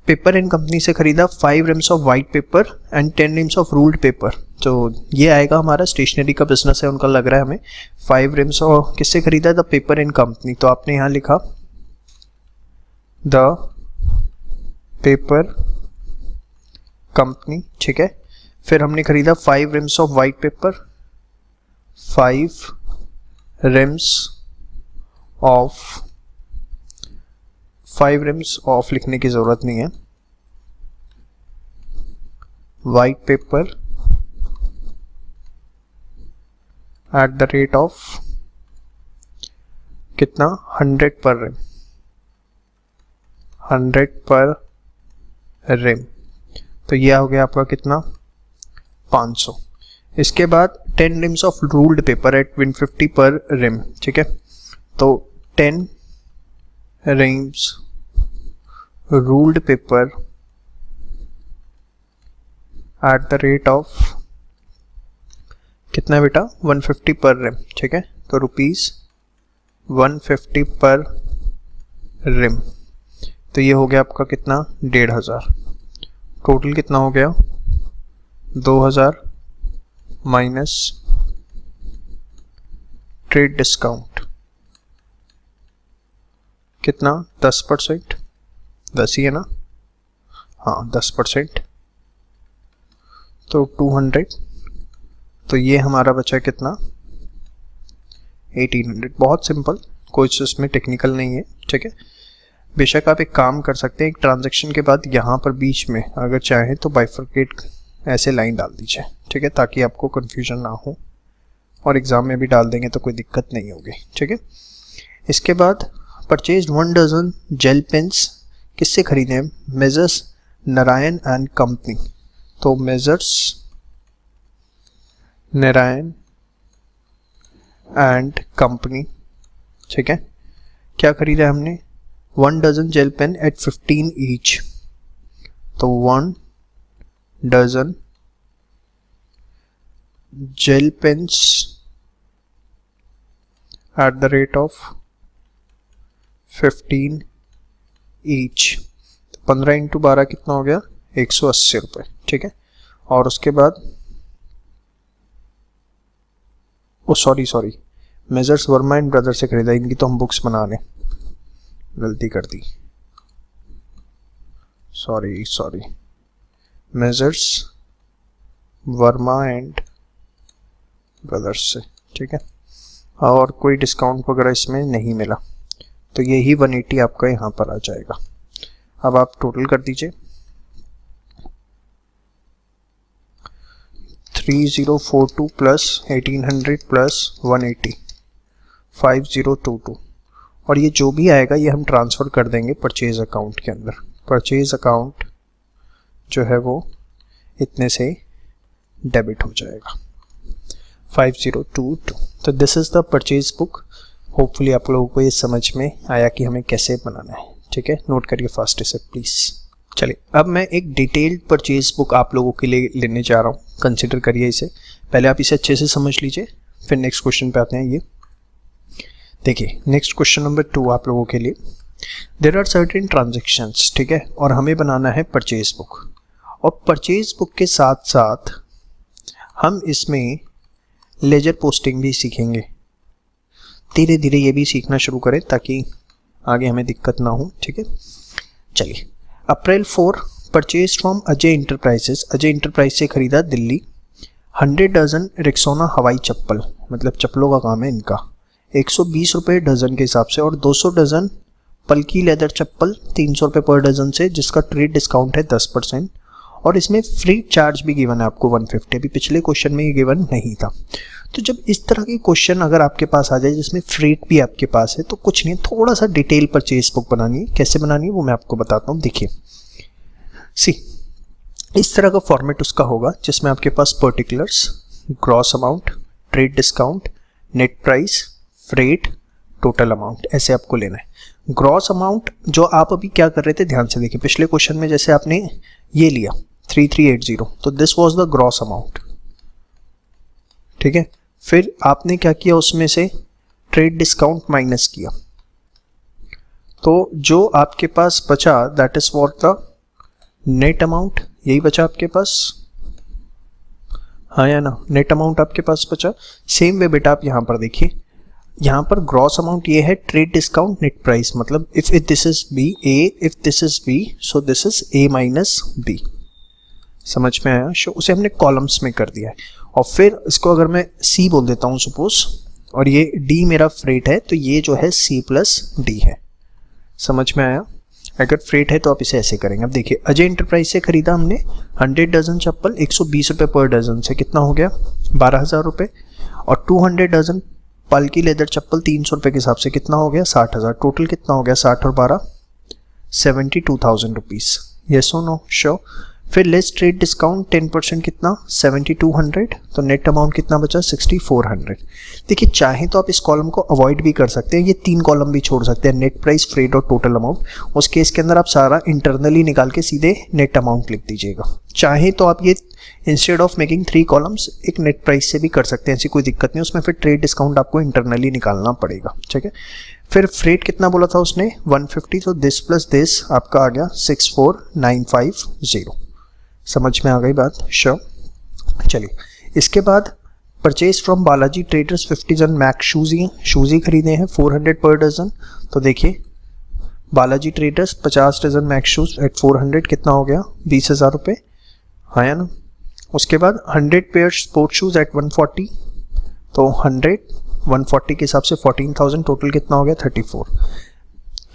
Paper and company से खरीदा 5 RIMS of white paper and 10 reams of ruled paper. तो ये आएगा हमारा, स्टेशनरी का बिजनेस है उनका, लग रहा है हमें। 5 रिम्स और किससे खरीदा, द पेपर एंड कंपनी। तो आपने यहाँ लिखा द पेपर कंपनी, ठीक है। फिर हमने खरीदा 5 RIMS of white paper, 5 RIMS of, 5 RIMS of लिखने की जरूरत नहीं है, white paper at the rate of कितना 100 पर रिम, 100 पर रिम। तो ये हो गया आपका कितना 500। इसके बाद 10 reams of ruled paper at 150 per ream, ठीक है। तो 10 reams ruled paper at the rate of कितना बेटा 150 पर रिम, ठीक है। तो ₹150 पर रिम। तो ये हो गया आपका कितना 1500। टोटल कितना हो गया 2000 माइनस ट्रेड डिस्काउंट कितना 10%, 10 ही है ना, हाँ 10%। तो 200। तो ये हमारा बचा कितना 1800। बहुत सिंपल, कोई इसमें टेक्निकल नहीं है, ठीक है। बेशक आप एक काम कर सकते हैं, एक ट्रांजैक्शन के बाद यहाँ पर बीच में अगर चाहें तो बाइफरकेट ऐसे लाइन डाल दीजिए, ठीक है, ताकि आपको कन्फ्यूजन ना हो, और एग्ज़ाम में भी डाल देंगे तो कोई दिक्कत नहीं होगी, ठीक है। इसके बाद परचेज 1 डजन जेल पेन्स, किससे खरीदे हैं, मेजर्स नारायण एंड कंपनी। तो मेजर्स नारायण एंड कंपनी, ठीक है। क्या खरीदा हमने 1 dozen gel pen at 15 each. तो 1 dozen gel pens at the rate of 15 each. 15 into 12 कितना हो गया 180 रुपये, ठीक है। और उसके बाद sorry messrs Verma and brother से खरीदा, इनकी तो हम बुक्स बना लें, गलती कर दी, sorry messrs Verma and brothers से, ठीक है। और कोई डिस्काउंट वगैरह इसमें नहीं मिला, तो यही 180 आपका यहाँ पर आ जाएगा। अब आप टोटल कर दीजिए 3042 प्लस 1800 प्लस 180 5022। और ये जो भी आएगा ये हम ट्रांसफ़र कर देंगे परचेज अकाउंट के अंदर। परचेज अकाउंट जो है वो इतने से डेबिट हो जाएगा 5022। तो this is the purchase book. Hopefully आप लोगों को ये समझ में आया कि हमें कैसे बनाना है। ठीक है, नोट करिए फास्ट से प्लीज़। चलिए अब मैं एक डिटेल्ड परचेज बुक आप लोगों के लिए लेने जा रहा हूँ, कंसिडर करिए इसे। पहले आप इसे अच्छे से समझ लीजिए, फिर नेक्स्ट क्वेश्चन पे आते हैं। ये देखिए नेक्स्ट क्वेश्चन नंबर 2 आप लोगों के लिए। देयर आर सर्टेन ट्रांजेक्शन्स, ठीक है, और हमें बनाना है परचेज बुक। और परचेज बुक के साथ साथ हम इसमें लेजर पोस्टिंग भी सीखेंगे। धीरे धीरे ये भी सीखना शुरू करें ताकि आगे हमें दिक्कत ना हो। ठीक है, चलिए। अप्रैल 4 purchase from Ajay enterprises. Ajay enterprise से खरीदा दिल्ली 100 डजन रिक्सोना हवाई चप्पल, मतलब चप्पलों का काम है इनका, 120 रुपये डज़न के हिसाब से, और 200 डज़न पल्की लेदर चप्पल 300 रुपये पर डज़न से, जिसका ट्रेड डिस्काउंट है 10%। और इसमें फ्री चार्ज भी गिवन है आपको 150। अभी पिछले क्वेश्चन में ये गिवन नहीं था। तो जब इस तरह के क्वेश्चन अगर आपके पास आ जाए जिसमें फ्रेट भी आपके पास है, तो कुछ नहीं, थोड़ा सा डिटेल परचेज बुक बनानी है। कैसे बनानी है वो मैं आपको बताता हूँ। देखिए सी, इस तरह का फॉर्मेट उसका होगा जिसमें आपके पास particulars, gross amount, trade discount, net price, freight, total amount, ऐसे आपको लेना है। ग्रॉस अमाउंट जो आप अभी क्या कर रहे थे ध्यान से देखिए, पिछले क्वेश्चन में जैसे आपने ये लिया 3380, तो this was the gross amount. ठीक है, फिर आपने क्या किया, उसमें से ट्रेड डिस्काउंट माइनस किया, तो जो आपके पास बचा that is what the net amount. यही बचा आपके पास, हाँ या ना, नेट अमाउंट आपके पास बचा। सेम वे बेटा आप यहाँ पर देखिए, यहाँ पर ग्रॉस अमाउंट ये है, ट्रेड डिस्काउंट नेट प्राइस, मतलब if this is B A, if this is B, so this is A minus B. समझ में आया? शो उसे हमने कॉलम्स में कर दिया है। और फिर इसको अगर मैं सी बोल देता हूँ सपोज, और ये डी मेरा फ्रेट है, तो ये जो है सी प्लस डी है। समझ में आया? अगर फ्रेट है तो आप इसे ऐसे करेंगे। अब देखिए अजय इंटरप्राइज से खरीदा हमने 100 डजन चप्पल 120 रुपये पर डजन से, कितना हो गया 12,000 रुपये। और 200 डजन पल्की लेदर चप्पल 300 रुपये के हिसाब से कितना हो गया 60,000। टोटल कितना हो गया 60 और 12 72,000 रुपीज़। येस और नो? श्योर। फिर लेस ट्रेड डिस्काउंट 10% कितना 7200, तो नेट अमाउंट कितना बचा 6400। देखिए चाहे तो आप इस कॉलम को अवॉइड भी कर सकते हैं, ये 3 कॉलम भी छोड़ सकते हैं, नेट प्राइस, फ्रेट और टोटल अमाउंट। उस केस के अंदर आप सारा इंटरनली निकाल के सीधे नेट अमाउंट लिख दीजिएगा। चाहे तो आप ये इंस्टेड ऑफ मेकिंग 3 कॉलम्स एक नेट प्राइस से भी कर सकते हैं, ऐसी कोई दिक्कत नहीं। उसमें फिर ट्रेड डिस्काउंट आपको इंटरनली निकालना पड़ेगा। ठीक है, फिर फ्रेट कितना बोला था उसने 150, तो दिस प्लस दिस आपका आ गया 64950। समझ में आ गई बात? श्योर। चलिए इसके बाद purchase from Balaji traders 50 dozen Max shoes ही खरीदे हैं 400 पर डजन। तो देखिए Balaji traders 50 dozen Max shoes at 400 कितना हो गया 20,000 रुपये, हाँ या ना। उसके बाद 100 पेयर स्पोर्ट शूज़ एट 140, तो 100 140 के हिसाब से 14,000, टोटल कितना हो गया 34।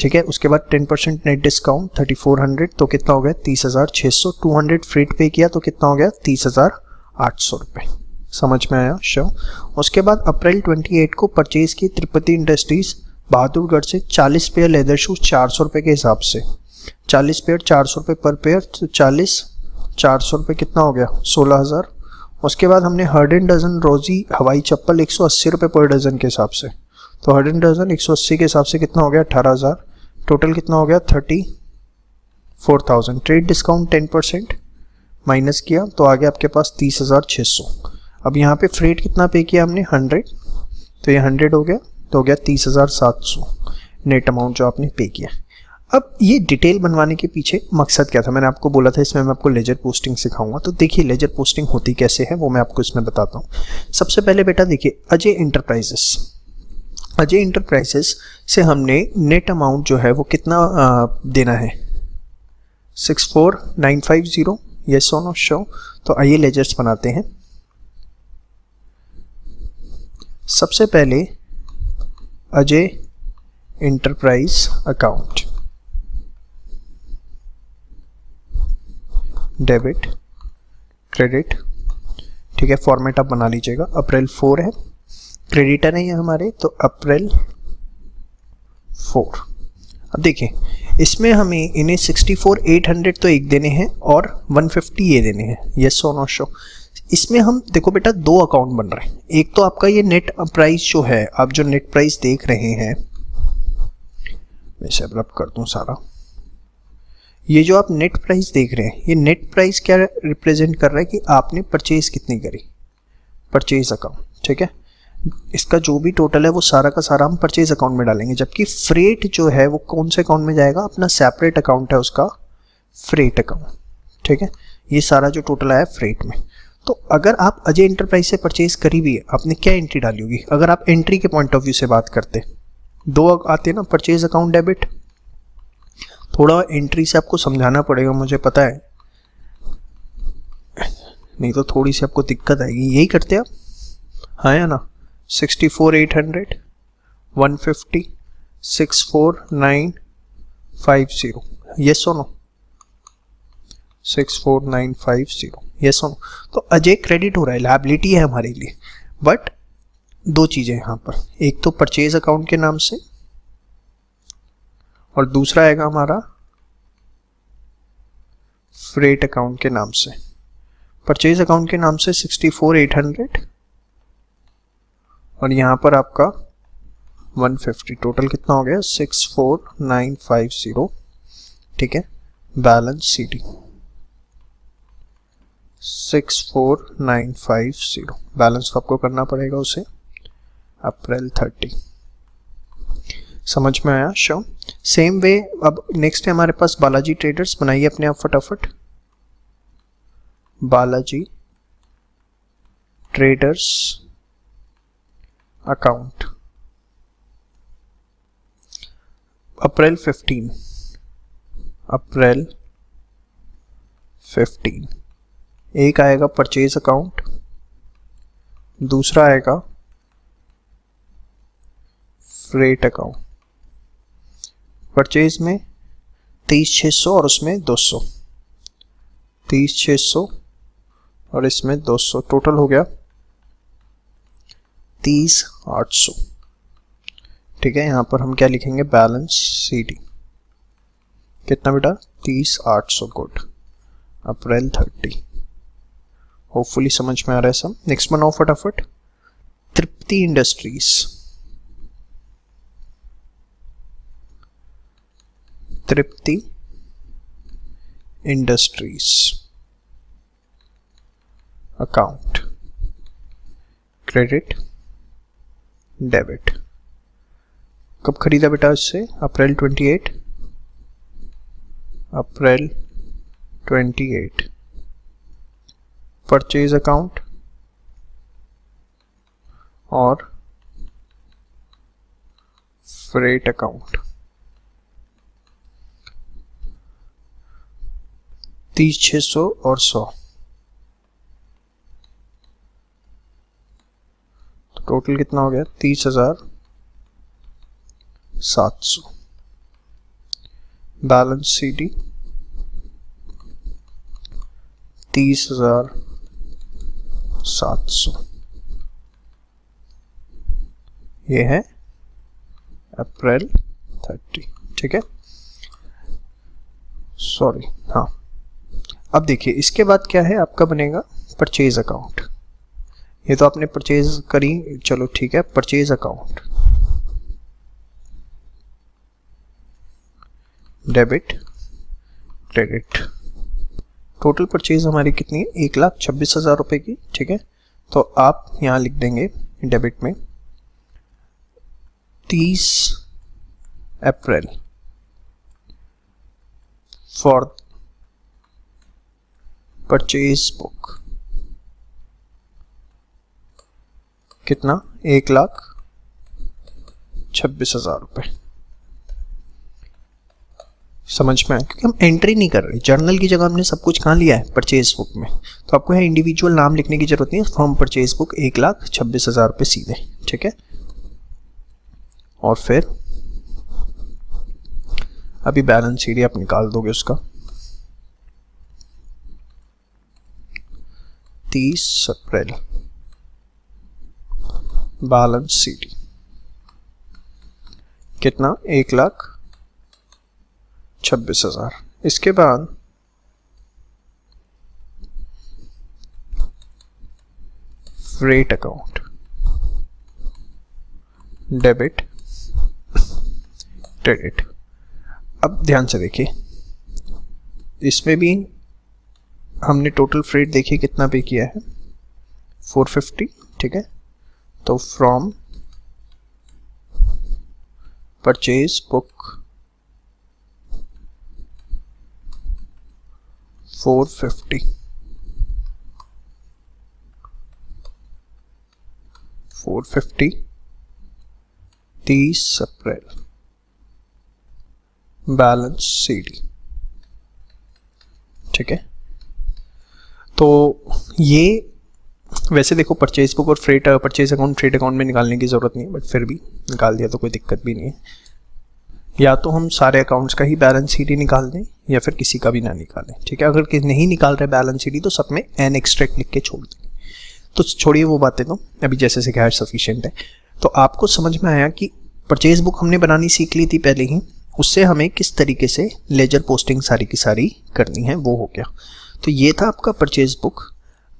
ठीक है, उसके बाद 10% नेट डिस्काउंट 3400, तो कितना हो गया 30,600। 200 फ्रेट पे किया तो कितना हो गया 30,800 रुपये। समझ में आया? श्योर। उसके बाद अप्रैल 28 को परचेज की तिरुपति इंडस्ट्रीज बहादुरगढ़ से 40 पेयर लेदर शूज 400 रुपये के हिसाब से, 40 पेयर 400 रुपये पर पेयर, तो 40 400 रुपये कितना हो गया 16,000। उसके बाद हमने 100 डजन रोजी हवाई चप्पल 180 रुपये पर डजन के हिसाब से, तो 100 डजन 180 के हिसाब से कितना हो गया 18,000। टोटल कितना हो गया 34,000। ट्रेड डिस्काउंट 10% माइनस किया तो आ गया आपके पास 30,600। अब यहाँ पे फ्रेट कितना पे किया हमने 100, तो ये 100 हो गया, तो हो गया 30,700 नेट अमाउंट जो आपने पे किया। अब ये डिटेल बनवाने के पीछे मकसद क्या था, मैंने आपको बोला था इसमें मैं आपको लेजर पोस्टिंग सिखाऊंगा। तो देखिए लेजर पोस्टिंग होती कैसे है वो मैं आपको इसमें बताता हूँ। सबसे पहले बेटा देखिए अजय इंटरप्राइजेस से हमने नेट अमाउंट जो है वो कितना देना है 64,950। येस और नो? श्योर। तो आइए लेजर्स बनाते हैं। सबसे पहले Ajay enterprise account, debit credit. ठीक है, फॉर्मेट आप बना लीजिएगा। अप्रैल 4 है, क्रेडिटर है ये हमारे, तो अप्रैल 4। अब देखिए इसमें हमें इन्हें 64,800 तो एक देने हैं और 150 ये देने हैं, यस और नो शो। इसमें हम देखो बेटा दो अकाउंट बन रहे हैं, एक तो आपका ये नेट प्राइस जो है, आप जो नेट प्राइस देख रहे हैं, मैं इसे रब कर दूं सारा, ये जो आप नेट प्राइस देख रहे हैं, ये नेट प्राइस क्या रिप्रेजेंट कर रहा है कि आपने परचेज कितनी करी, परचेज अकाउंट, ठीक है। इसका जो भी टोटल है वो सारा का सारा हम परचेज अकाउंट में डालेंगे, जबकि फ्रेट जो है वो कौन से अकाउंट में जाएगा, अपना सेपरेट अकाउंट है उसका, फ्रेट अकाउंट, ठीक है। ये सारा जो टोटल आया फ्रेट में। तो अगर आप अजय इंटरप्राइज से परचेज करी भी है, आपने क्या एंट्री डाली होगी, अगर आप एंट्री के पॉइंट ऑफ व्यू से बात करते, दो आते हैं ना, परचेज अकाउंट, डेबिट। थोड़ा एंट्री से आपको समझाना पड़ेगा, मुझे पता है, नहीं तो थोड़ी सी आपको दिक्कत आएगी। यही करते आप, हाँ या ना, 64,800, 150, 64,950, यस और नो, 64,950, यस और नो। तो अजय क्रेडिट हो रहा है, लायबिलिटी है हमारे लिए, बट दो चीज़ें यहाँ पर, एक तो परचेज अकाउंट के नाम से और दूसरा आएगा हमारा फ्रेट अकाउंट के नाम से। परचेज अकाउंट के नाम से 64,800 और यहाँ पर आपका 150, टोटल कितना हो गया 64,950, ठीक है। बैलेंस सीडी 64,950, बैलेंस तो आपको करना पड़ेगा उसे अप्रैल 30। समझ में आया? श्योर। सेम वे अब नेक्स्ट है हमारे पास बालाजी ट्रेडर्स, बनाइए अपने आप फटाफट। बालाजी ट्रेडर्स अकाउंट अप्रैल 15, अप्रैल 15। एक आएगा परचेज अकाउंट, दूसरा आएगा फ्रेट अकाउंट। परचेज में 23,600 और उसमें 200, 23,600 और इसमें 200, टोटल हो गया 30,800, ठीक है। यहाँ पर हम क्या लिखेंगे, बैलेंस सीडी कितना बेटा 30,800, गुड, अप्रैल 30। होपफुली समझ में आ रहा है सब। नेक्स्ट बनाओ फटाफट, तृप्ति इंडस्ट्रीज, तृप्ति इंडस्ट्रीज अकाउंट, क्रेडिट डेबिट। कब खरीदा बेटा इससे, अप्रैल 28, अप्रैल 28। परचेज अकाउंट और फ्रेट अकाउंट 30,600 और 100, तो टोटल कितना हो गया 30,700। बैलेंस सीडी 30,700, ये है अप्रैल 30, ठीक है। सॉरी, हाँ। अब देखिए इसके बाद क्या है, आपका बनेगा परचेज अकाउंट। ये तो आपने परचेज करी, चलो ठीक है। Purchase account, debit credit. Total purchase हमारी कितनी है, 1,26,000 रुपए की, ठीक है। तो आप यहाँ लिख देंगे डेबिट में 30 अप्रैल फॉर परचेज बुक, कितना 1,26,000 रुपए। समझ में आया? क्योंकि हम एंट्री नहीं कर रहे, जर्नल की जगह हमने सब कुछ कहाँ लिया है, परचेज बुक में। तो आपको यहाँ इंडिविजुअल नाम लिखने की जरूरत नहीं है, फ्रॉम परचेज बुक 1,26,000 रुपए सीधे, ठीक है। और फिर अभी बैलेंस शीट आप निकाल दोगे उसका 30 अप्रैल, बैलेंस शीट कितना 1,26,000 26,000। इसके बाद फ्रेट अकाउंट, डेबिट क्रेडिट। अब ध्यान से देखिए, इसमें भी हमने टोटल फ्रेट देखिए कितना पे किया है, 450, ठीक है। तो from purchase book 450, 30 April, balance CD, ठीक है। तो ये वैसे देखो परचेज बुक और परचेज अकाउंट फ्रेट अकाउंट में निकालने की ज़रूरत नहीं है, बट फिर भी निकाल दिया तो कोई दिक्कत भी नहीं है। या तो हम सारे अकाउंट्स का ही बैलेंस शीट ही निकाल दें या फिर किसी का भी ना निकालें, ठीक है। अगर नहीं निकाल रहे बैलेंस शीट तो सब में एन एक्सट्रैक्ट लिख के छोड़ दें। तो छोड़िए वो बातें, तो अभी जैसे से क्या सफिशिएंट है। तो आपको समझ में आया कि परचेज बुक हमने बनानी सीख ली थी पहले ही, उससे हमें किस तरीके से लेजर पोस्टिंग सारी की सारी करनी है वो हो गया। तो ये था आपका परचेज बुक।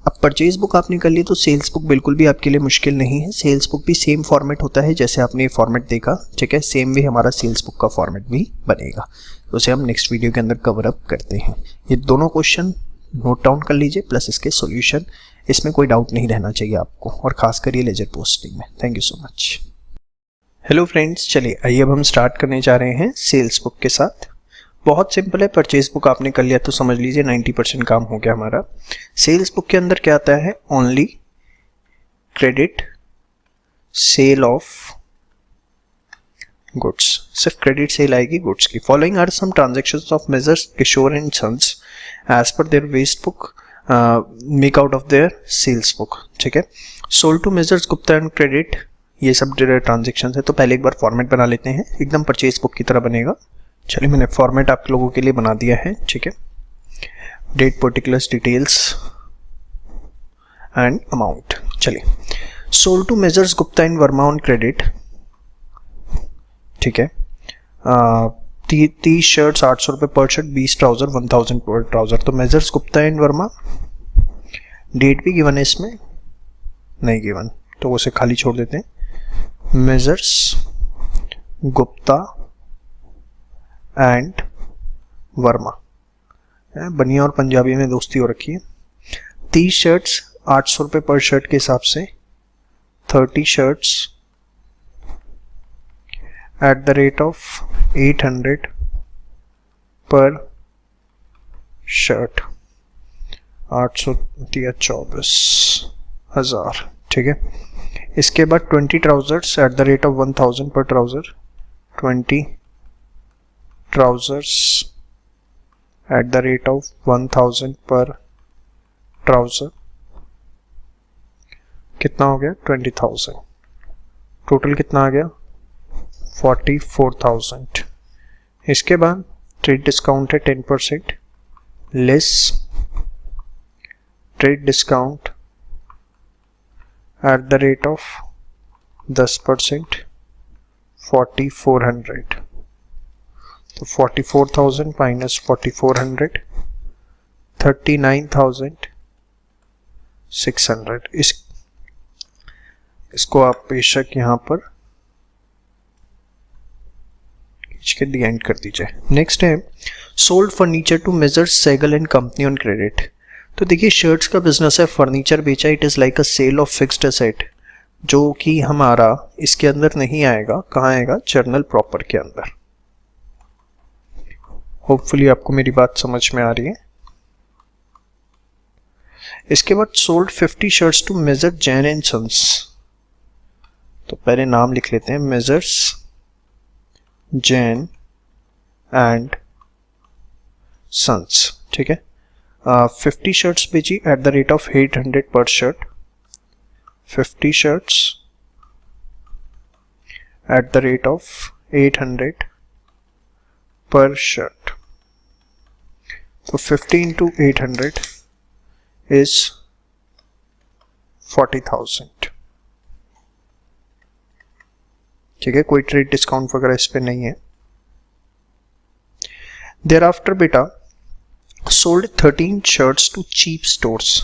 अब परचेज बुक आपने कर ली तो सेल्स बुक बिल्कुल भी आपके लिए मुश्किल नहीं है। सेल्स बुक भी सेम फॉर्मेट होता है जैसे आपने ये फॉर्मेट देखा, ठीक है। सेम भी हमारा सेल्स बुक का फॉर्मेट भी बनेगा, तो उसे हम नेक्स्ट वीडियो के अंदर कवर अप करते हैं। ये दोनों क्वेश्चन नोट डाउन कर लीजिए प्लस इसके सॉल्यूशन, इसमें कोई डाउट नहीं रहना चाहिए आपको, और खास कर ये लेजर पोस्टिंग में। Thank you so much. Hello friends, चलिए आइए अब हम स्टार्ट करने जा रहे हैं सेल्स बुक के साथ। बहुत सिंपल है, परचेज बुक आपने कर लिया तो समझ लीजिए 90% काम हो गया हमारा। सेल्स बुक के अंदर क्या आता है, only credit sale of goods, सिर्फ क्रेडिट सेल आएगी गुड्स की। Following are some transactions of messrs Kishore and sons as per their waste book make out of their sales book, ठीक है। Sold to messrs Gupta and credit, ये सब transaction है। तो पहले एक बार फॉर्मेट बना लेते हैं, एकदम परचेज बुक की तरह बनेगा। चलिए मैंने फॉर्मेट आप लोगों के लिए बना दिया है, ठीक है। Date, particulars, details and amount. चलिए, sold to messrs Gupta and Verma on credit, ठीक है। 30 शर्ट्स 800 रुपये पर शर्ट, 20 ट्राउजर 1000 पर ट्राउजर। तो messrs Gupta and Verma, date भी गिवन है इसमें, नहीं गिवन तो उसे खाली छोड़ देते हैं। मेजर्स गुप्ता एंड वर्मा, बनिया और पंजाबी में दोस्ती हो रखी है। 30 शर्ट्स 800 रुपये पर शर्ट के हिसाब से, 30 shirts eight the rate of 800 पर शर्ट, 800 या 24,000, ठीक है। इसके बाद 20 trousers eight the rate of 1000 per trouser, 20 trousers eight the rate of 1000 per trouser, कितना हो गया 20,000। टोटल कितना आ गया 44,000। इसके बाद ट्रेड डिस्काउंट है 10%, less trade discount at the rate of 10%, 4400। तो 44,000 माइनस 4400, 39,600। इसको आप बेशक यहाँ पर खींच के दी एंड कर दीजिए। नेक्स्ट है sold furniture to messrs Sehgal and company on credit. तो देखिए शर्ट्स का बिजनेस है, फर्नीचर बेचा, it is like a sale of fixed asset, जो कि हमारा इसके अंदर नहीं आएगा। कहाँ आएगा, जर्नल प्रॉपर के अंदर। होपफुली आपको मेरी बात समझ में आ रही है। इसके बाद sold 50 shirts to major Jain and sons. तो पहले नाम लिख लेते हैं, मेजर्स जैन एंड सन्स, ठीक है। 50 शर्ट्स बेची एट द रेट ऑफ 800 पर shirt, 50 shirts eight the rate of 800 पर शर्ट। तो 50 into 800 is 40,000, ठीक है। कोई ट्रेड डिस्काउंट वगैरह इस पे नहीं है। देयर आफ्टर बेटा sold 13 shirts to cheap stores.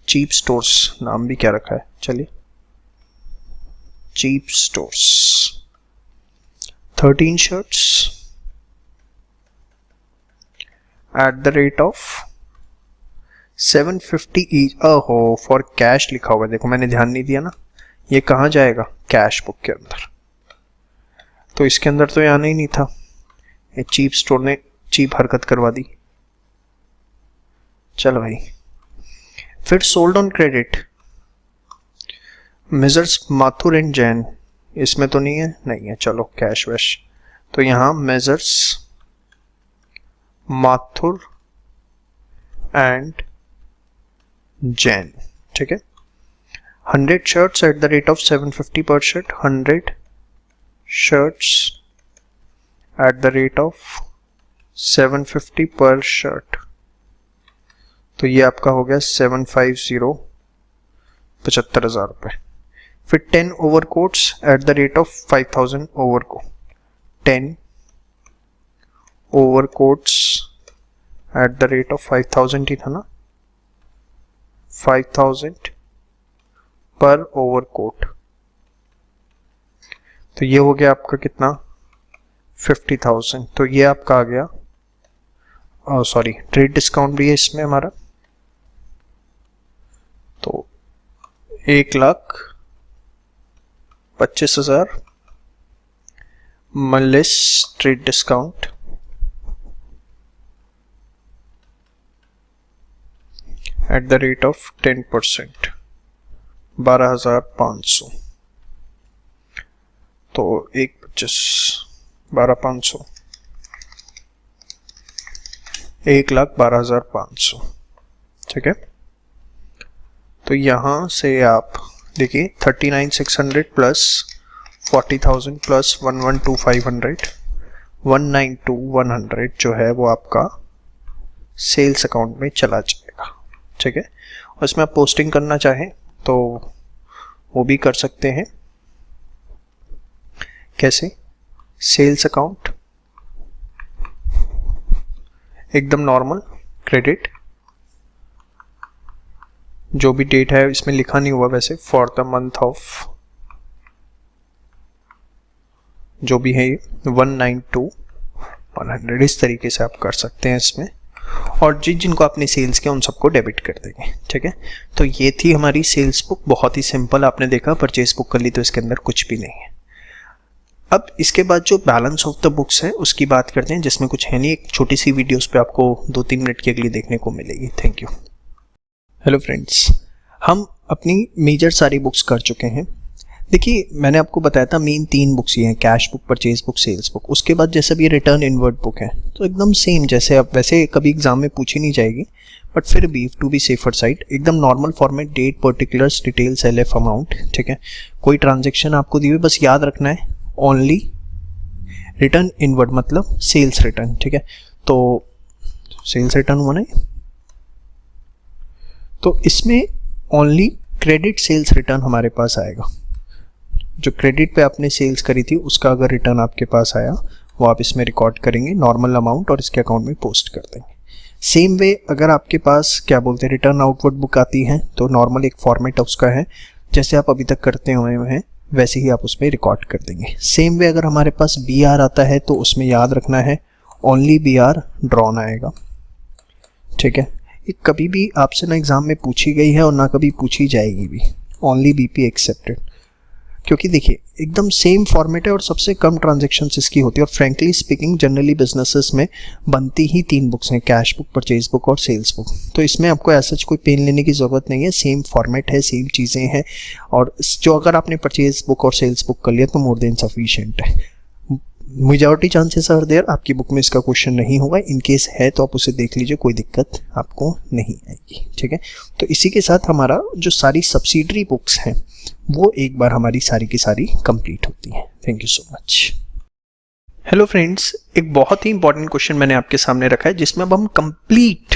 Cheap stores नाम भी क्या रखा है, चलिए cheap stores. 13 shirts at the rate of 750 each। ओहो, फॉर कैश लिखा हुआ है, देखो मैंने ध्यान नहीं दिया ना, ये कहाँ जाएगा, कैश बुक के अंदर, तो इसके अंदर तो ये आना ही नहीं था, ये चीप स्टोर ने चीप हरकत करवा दी। चलो भाई, फिर sold on credit measures Mathur and Jain, इसमें तो नहीं है, नहीं है, चलो कैश वैश, तो यहां मेजर्स माथुर एंड जैन, ठीक है। 100 shirts eight the rate of 750 पर shirt, 100 shirts eight the rate of 750 पर शर्ट, तो ये आपका हो गया 750, 75,000 रुपए। फिर 10 overcoats eight the rate of 5,000 overcoat, 10 overcoats eight the rate of 5,000 ही था ना, 5,000 पर ओवरकोट, तो ये हो गया आपका कितना, 50,000। तो ये आपका आ गया, सॉरी ट्रेड डिस्काउंट भी है इसमें हमारा, तो 1,25,000 minus trade discount at the rate of 10%, 12,500, तो 1,25,000 12,500, 1,12,500, ठीक है। तो यहां से आप देखिए 39,600 प्लस 40,000 प्लस 112,500, 192,100 जो है वो आपका सेल्स अकाउंट में चला जाएगा, ठीक है। और इसमें आप पोस्टिंग करना चाहें तो वो भी कर सकते हैं। कैसे, सेल्स अकाउंट एकदम नॉर्मल क्रेडिट, जो भी डेट है इसमें लिखा नहीं हुआ वैसे, फॉर द मंथ ऑफ जो भी है 192,100, इस तरीके से आप कर सकते हैं इसमें, और जिनको आपने सेल्स किया उन सबको डेबिट कर देंगे, ठीक है। तो ये थी हमारी सेल्स बुक, बहुत ही सिंपल, आपने देखा परचेज बुक कर ली तो इसके अंदर कुछ भी नहीं है। अब इसके बाद जो बैलेंस ऑफ द बुक्स है उसकी बात करते हैं, जिसमें कुछ है नहीं, एक छोटी सी वीडियोस पे आपको 2-3 मिनट के लिए देखने को मिलेगी। Thank you. हेलो फ्रेंड्स, हम अपनी मेजर सारी बुक्स कर चुके हैं। देखिए मैंने आपको बताया था मेन 3 बुक्स ये हैं, cash book, purchase book, sales book. उसके बाद जैसे भी रिटर्न इनवर्ड बुक है तो एकदम सेम, जैसे अब वैसे कभी एग्जाम में पूछी नहीं जाएगी, बट फिर भी टू बी सेफर साइड एकदम normal format, date, particulars, details, LF amount, ठीक है। कोई ट्रांजेक्शन आपको दी हुई, बस याद रखना है ओनली रिटर्न इनवर्ड मतलब सेल्स रिटर्न, ठीक है। तो सेल्स रिटर्न हुआ नहीं, तो इसमें ओनली क्रेडिट सेल्स रिटर्न हमारे पास आएगा। जो क्रेडिट पे आपने सेल्स करी थी उसका अगर रिटर्न आपके पास आया वो आप इसमें रिकॉर्ड करेंगे, नॉर्मल अमाउंट, और इसके अकाउंट में पोस्ट कर देंगे। सेम वे अगर आपके पास क्या बोलते हैं रिटर्न आउटवर्ड बुक आती है तो नॉर्मल एक फॉर्मेट उसका है, जैसे आप अभी तक करते हुए हैं वैसे ही आप उसमें रिकॉर्ड कर देंगे। सेम वे अगर हमारे पास BR आता है तो उसमें याद रखना है ओनली BR ड्रॉन आएगा, ठीक है। ये कभी भी आपसे ना एग्जाम में पूछी गई है और ना कभी पूछी जाएगी भी, ओनली BP एक्सेप्टेड, क्योंकि देखिए एकदम सेम फॉर्मेट है और सबसे कम ट्रांजैक्शंस इसकी होती है। और फ्रैंकली स्पीकिंग जनरली बिजनेसेस में बनती ही 3 बुक्स हैं, कैश बुक, परचेज बुक और सेल्स बुक। तो इसमें आपको ऐसा कोई पेन लेने की ज़रूरत नहीं है, सेम फॉर्मेट है, सेम चीज़ें हैं, और जो अगर आपने परचेज बुक और सेल्स बुक कर लिया तो मोर देन सफिशिएंट है। मेजॉरिटी चांसेस आर देयर आपकी बुक में इसका क्वेश्चन नहीं होगा, इन केस है तो आप उसे देख लीजिए, कोई दिक्कत आपको नहीं आएगी, ठीक है। तो इसी के साथ हमारा जो सारी सब्सिडरी बुक्स हैं वो एक बार हमारी सारी की सारी कंप्लीट होती हैं। Thank you so much. Hello friends, एक बहुत ही इंपॉर्टेंट क्वेश्चन मैंने आपके सामने रखा है जिसमें अब हम कंप्लीट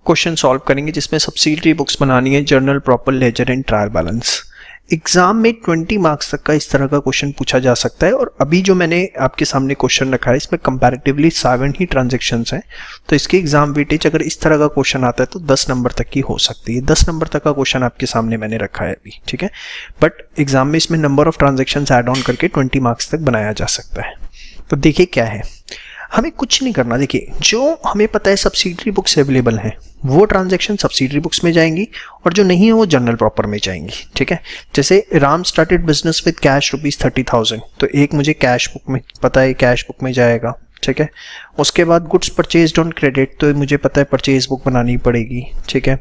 क्वेश्चन सॉल्व करेंगे, जिसमें सब्सिडरी बुक्स बनानी है, journal, proper ledger and trial balance. Exam में 20 मार्क्स तक का इस तरह का क्वेश्चन पूछा जा सकता है। और अभी जो मैंने आपके सामने क्वेश्चन रखा है इसमें कंपैरेटिवली 7 ही ट्रांजैक्शंस हैं, तो इसकी एग्जाम वेटेज अगर इस तरह का क्वेश्चन आता है तो 10 नंबर तक की हो सकती है। 10 नंबर तक का क्वेश्चन आपके सामने मैंने रखा है अभी, ठीक है। बट एग्जाम में इसमें number of transactions add on करके 20 मार्क्स तक बनाया जा सकता है। तो देखिए क्या है, हमें कुछ नहीं करना। देखिए जो हमें पता है सब्सिडरी बुक्स अवेलेबल हैं वो ट्रांजैक्शन सब्सिडरी बुक्स में जाएंगी और जो नहीं है वो जनरल प्रॉपर में जाएंगी, ठीक है। जैसे Ram started business with cash ₹30,000, तो एक मुझे कैश बुक में पता है, कैश बुक में जाएगा, ठीक है। उसके बाद गुड्स परचेज्ड ऑन क्रेडिट, तो मुझे पता है परचेज बुक बनानी पड़ेगी, ठीक है।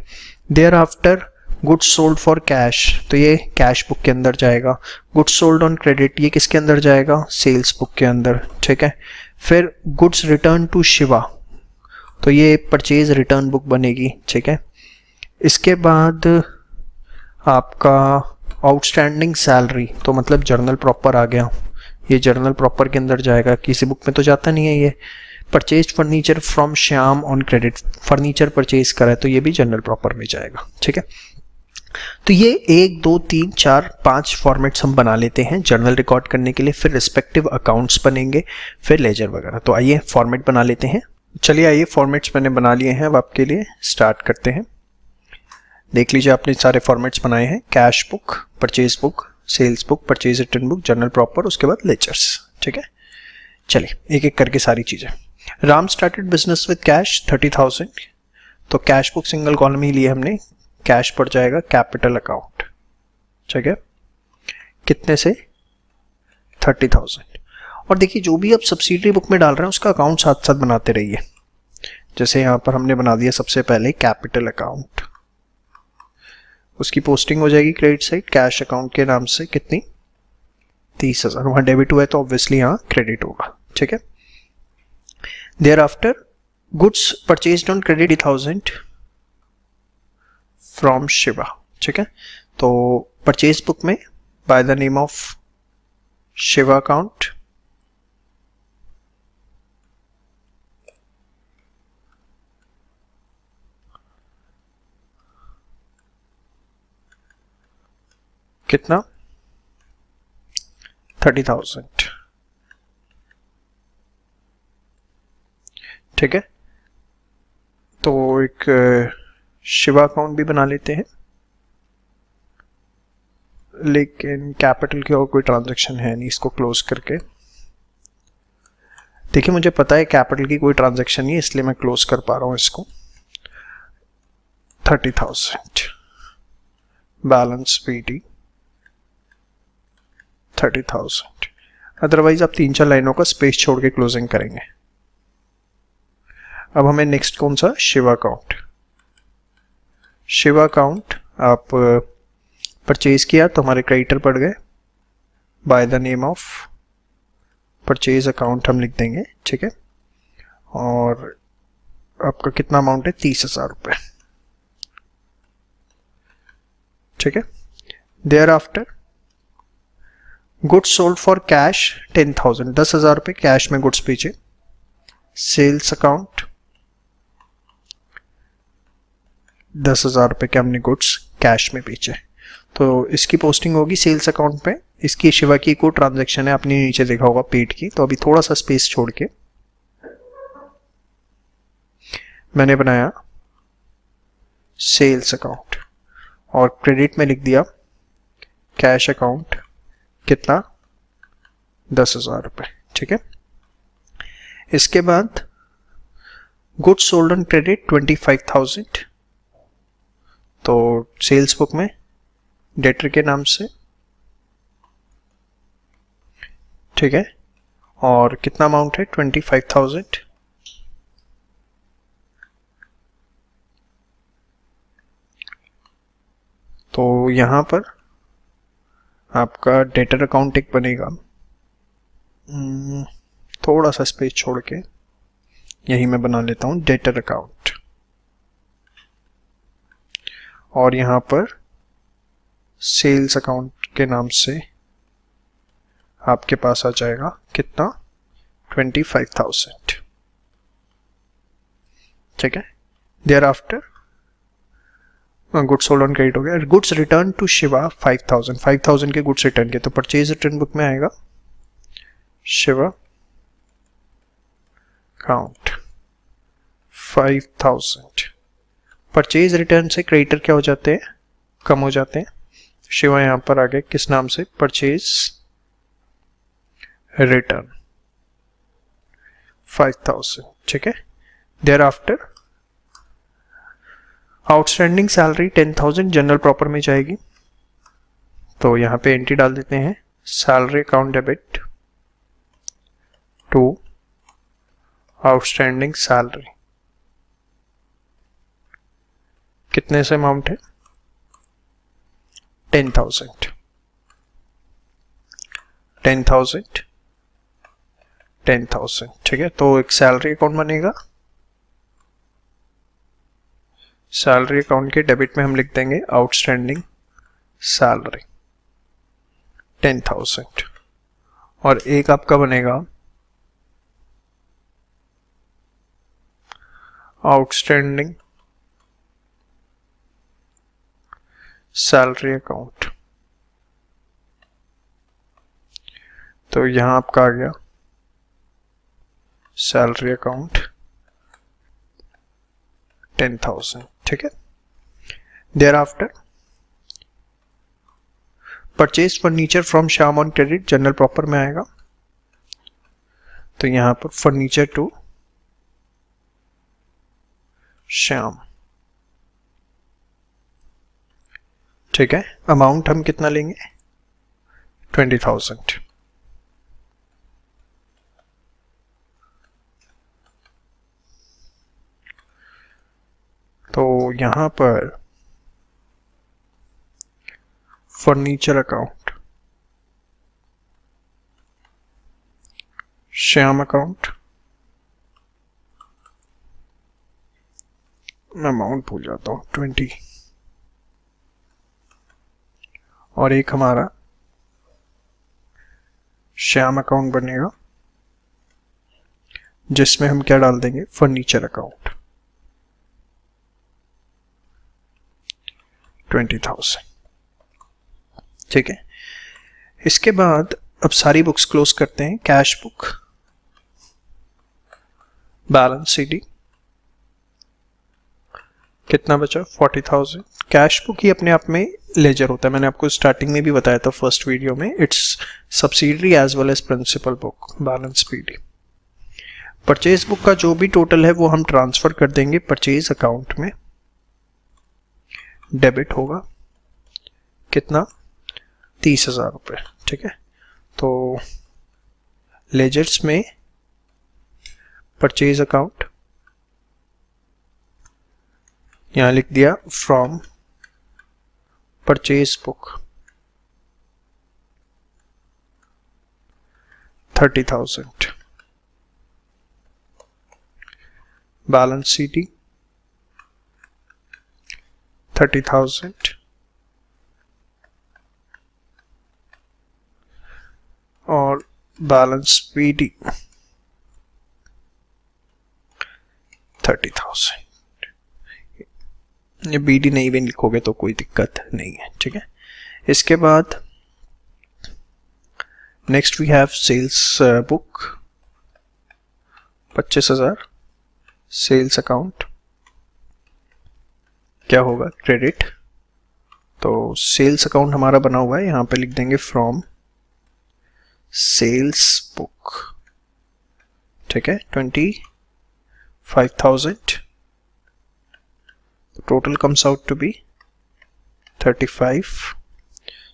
There after goods sold for cash, तो ये कैश बुक के अंदर जाएगा। गुड्स सोल्ड ऑन क्रेडिट ये किसके अंदर जाएगा, सेल्स बुक के अंदर, ठीक है। फिर गुड्स रिटर्न टू शिवा, तो ये परचेज रिटर्न बुक बनेगी, ठीक है। इसके बाद आपका आउटस्टैंडिंग सैलरी, तो मतलब जर्नल प्रॉपर आ गया, ये जर्नल प्रॉपर के अंदर जाएगा, किसी बुक में तो जाता नहीं है ये। Purchase furniture from Shyam on credit, furniture purchase करा है तो ये भी जनरल प्रॉपर में जाएगा, ठीक है। तो ये 1 2 3 4 5 फॉर्मेट्स हम बना लेते हैं जर्नल रिकॉर्ड करने के लिए, फिर रिस्पेक्टिव अकाउंट्स बनेंगे, फिर लेजर वगैरह। तो आइए फॉर्मेट बना लेते हैं। चलिए आइए फॉर्मेट्स मैंने बना लिए हैं, अब आपके लिए स्टार्ट करते हैं। देख लीजिए आपने सारे फॉर्मेट्स बनाए हैं, cash book, purchase book, sales book, purchase return book, journal proper, उसके बाद लेजर्स, ठीक है। चलिए एक एक करके सारी चीज़ें। Ram started business with cash 30,000, तो कैश बुक सिंगल कॉलम ही लिए हमने, कैश पड़ जाएगा कैपिटल अकाउंट, ठीक है। कितने से, 30,000। और देखिए जो भी आप सब्सिडरी बुक में डाल रहे हैं उसका अकाउंट साथ साथ बनाते रहिए। जैसे यहाँ पर हमने बना दिया सबसे पहले कैपिटल अकाउंट, उसकी पोस्टिंग हो जाएगी क्रेडिट साइड कैश अकाउंट के नाम से, कितनी, 30,000। वहाँ डेबिट हुआ है तो ऑब्वियसली यहाँ क्रेडिट होगा, ठीक है। There after goods purchased on credit 30,000 from Shiva, ठीक है। तो परचेज बुक में by the name of Shiva account, कितना, 30,000, ठीक है। तो एक शिवा अकाउंट भी बना लेते हैं, लेकिन कैपिटल की और कोई ट्रांजैक्शन है नहीं, इसको क्लोज करके। देखिए मुझे पता है कैपिटल की कोई ट्रांजैक्शन नहीं है इसलिए मैं क्लोज कर पा रहा हूं इसको। 30,000 बैलेंस पीटी 30,000, अदरवाइज आप 3-4 लाइनों का स्पेस छोड़ के क्लोजिंग करेंगे। अब हमें नेक्स्ट कौन सा, शिवा अकाउंट। शिवा अकाउंट आप परचेज किया तो हमारे क्रेडिटर पड़ गए, bye the name of purchase account हम लिख देंगे, ठीक है। और आपका कितना अमाउंट है, 30,000 रुपये, ठीक है। There after goods sold for cash 10,000, 10,000 रुपये कैश में गुड्स बेचे। सेल्स अकाउंट 10,000 रुपये के हमने गुड्स कैश में बेचे, तो इसकी पोस्टिंग होगी सेल्स अकाउंट पे। इसकी शिवा की कोई ट्रांजैक्शन है, आपने नीचे देखा होगा पेड की, तो अभी थोड़ा सा स्पेस छोड़ के मैंने बनाया सेल्स अकाउंट और क्रेडिट में लिख दिया कैश अकाउंट, कितना, 10,000 रुपये, ठीक है। इसके बाद गुड्स सोल्ड ऑन क्रेडिट 25,000, तो सेल्स बुक में डेटर के नाम से, ठीक है। और कितना अमाउंट है, 25,000। तो यहां पर आपका डेटर अकाउंट एक बनेगा, थोड़ा सा स्पेस छोड़ के यही मैं बना लेता हूं डेटर अकाउंट, और यहां पर सेल्स अकाउंट के नाम से आपके पास आ जाएगा कितना, 25,000, ठीक है। There after goods sold on credit हो गया। गुड्स रिटर्न टू शिवा 5000 के गुड्स रिटर्न के, तो परचेज रिटर्न बुक में आएगा शिवा अकाउंट 5000। परचेज रिटर्न से क्रेडिटर क्या हो जाते हैं, कम हो जाते हैं। शिवा यहां पर आ गए किस नाम से, परचेज रिटर्न 5000, ठीक है। There after outstanding salary 10,000 journal proper में जाएगी, तो यहां पे एंट्री डाल देते हैं salary account debit to outstanding salary. कितने से अमाउंट है, 10,000 10,000, ठीक है। तो एक सैलरी अकाउंट बनेगा, सैलरी अकाउंट के डेबिट में हम लिख देंगे आउटस्टैंडिंग सैलरी 10,000, और एक आपका बनेगा आउटस्टैंडिंग सैलरी अकाउंट। तो यहां आपका आ गया सैलरी अकाउंट 10,000, ठीक है। There after purchase furniture from Shyam on credit journal proper में आएगा, तो यहां पर फर्नीचर टू श्याम, ठीक है। अमाउंट हम कितना लेंगे, 20,000। तो यहां पर फर्नीचर अकाउंट श्याम अकाउंट, मैं अमाउंट भूल जाता हूं 20, और एक हमारा श्याम अकाउंट बनेगा जिसमें हम क्या डाल देंगे, फर्नीचर अकाउंट 20,000, ठीक है। इसके बाद अब सारी बुक्स क्लोज करते हैं। कैश बुक, बैलेंस सीडी, कितना बचा, 40,000। कैश बुक ही अपने आप में लेजर होता है, मैंने आपको स्टार्टिंग में भी बताया था फर्स्ट वीडियो में, it's subsidiary as well as principal book, balance BD. Purchase book का जो भी टोटल है वो हम ट्रांसफर कर देंगे परचेज अकाउंट में, डेबिट होगा कितना, 30,000 रुपये, ठीक है। तो लेजर्स में परचेज अकाउंट यहां लिख दिया from purchase book 30,000, balance CD 30,000, और बैलेंस पीडी 30,000। ये बीडी नहीं भी लिखोगे तो कोई दिक्कत नहीं है, ठीक है। इसके बाद next we have sales book 25,000, sales account क्या होगा, क्रेडिट। तो सेल्स अकाउंट हमारा बना हुआ है, यहां पे लिख देंगे फ्रॉम सेल्स बुक, ठीक है, 25,000। Total comes out to be 35.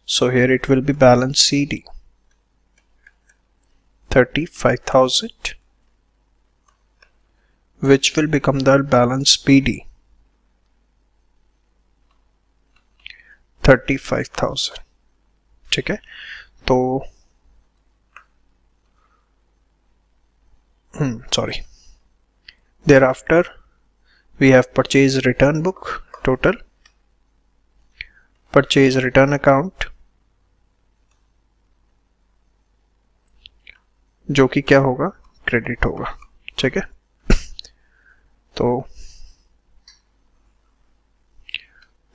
So here it will be balance CD 35,000, which will become the balance PD 35,000, ठीक है। तो sorry, thereafter we have purchase return book total, purchase return account जो कि क्या होगा, credit होगा, ठीक है। तो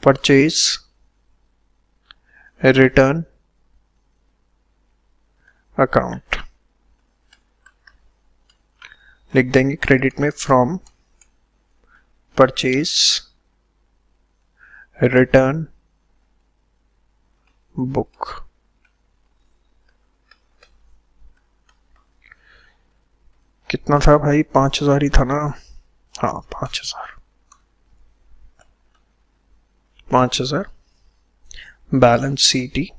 परचेज रिटर्न अकाउंट लिख देंगे क्रेडिट में फ्रॉम परचेज रिटर्न बुक। कितना था भाई, 5,000 ही था ना? हाँ 5,000 बैलेंस सीटी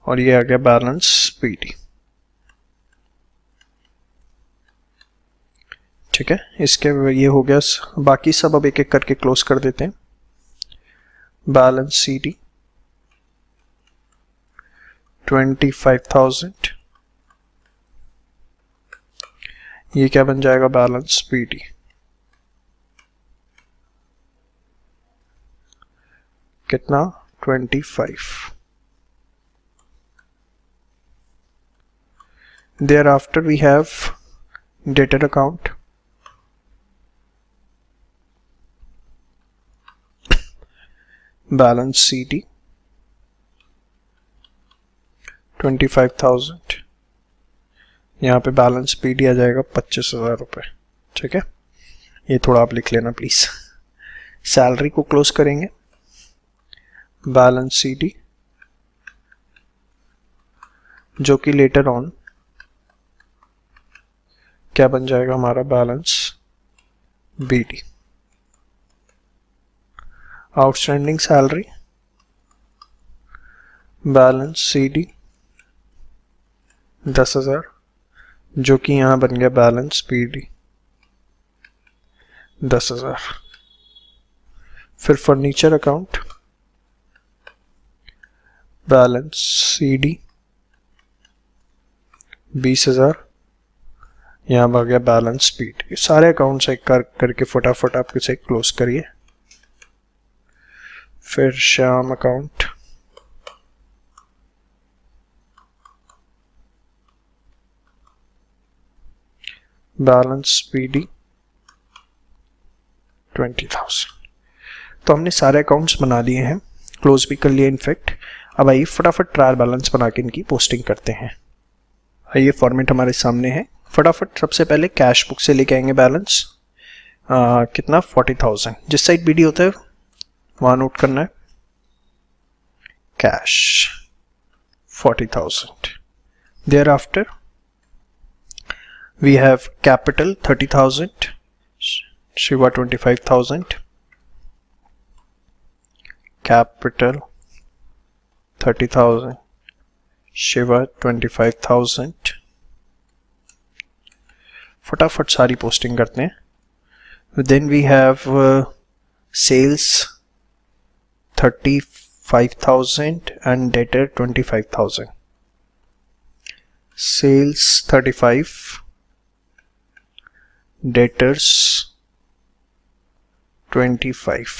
और ये आ गया बैलेंस पीटी। ठीक है, इसके ये हो गया। बाकी सब अब एक एक करके क्लोज कर देते हैं। बैलेंस सीटी 25,000, ये क्या बन जाएगा, बैलेंस पीटी। कितना, 25। thereafter we have debtor account, balance CD 25,000, यहाँ पे बैलेंस पीडी आ जाएगा 25,000 रुपये। ठीक है, ये थोड़ा आप लिख लेना प्लीज। सैलरी को क्लोज करेंगे, बैलेंस सीडी जो कि लेटर ऑन क्या बन जाएगा हमारा, balance BD. Outstanding salary balance CD 10,000 जो कि यहां बन गया बैलेंस पीडी 10,000। फिर फर्नीचर अकाउंट बैलेंस सीडी 20,000, यहां आ गया बैलेंस पीडी। सारे अकाउंट्स एक करके फटाफट आप इसे क्लोज करिए। फिर श्याम अकाउंट बैलेंस पीडी 20,000। तो हमने सारे अकाउंट्स बना लिए हैं, क्लोज भी कर लिए इनफैक्ट। अब आइए फटाफट ट्रायल बैलेंस बना के इनकी पोस्टिंग करते हैं। आइए फॉर्मेट हमारे सामने है। फटाफट सबसे पहले कैश बुक से लेके आएंगे बैलेंस, कितना 40,000। जिस साइड बीडी होता है वहां नोट करना है cash 40,000। thereafter we have capital 30,000, Shiva 25,000, capital 30,000, Shiva 25,000। फटाफट सारी पोस्टिंग करते हैं। Then we have sales 35,000 and debtor 25,000। Sales 35, debtors 25।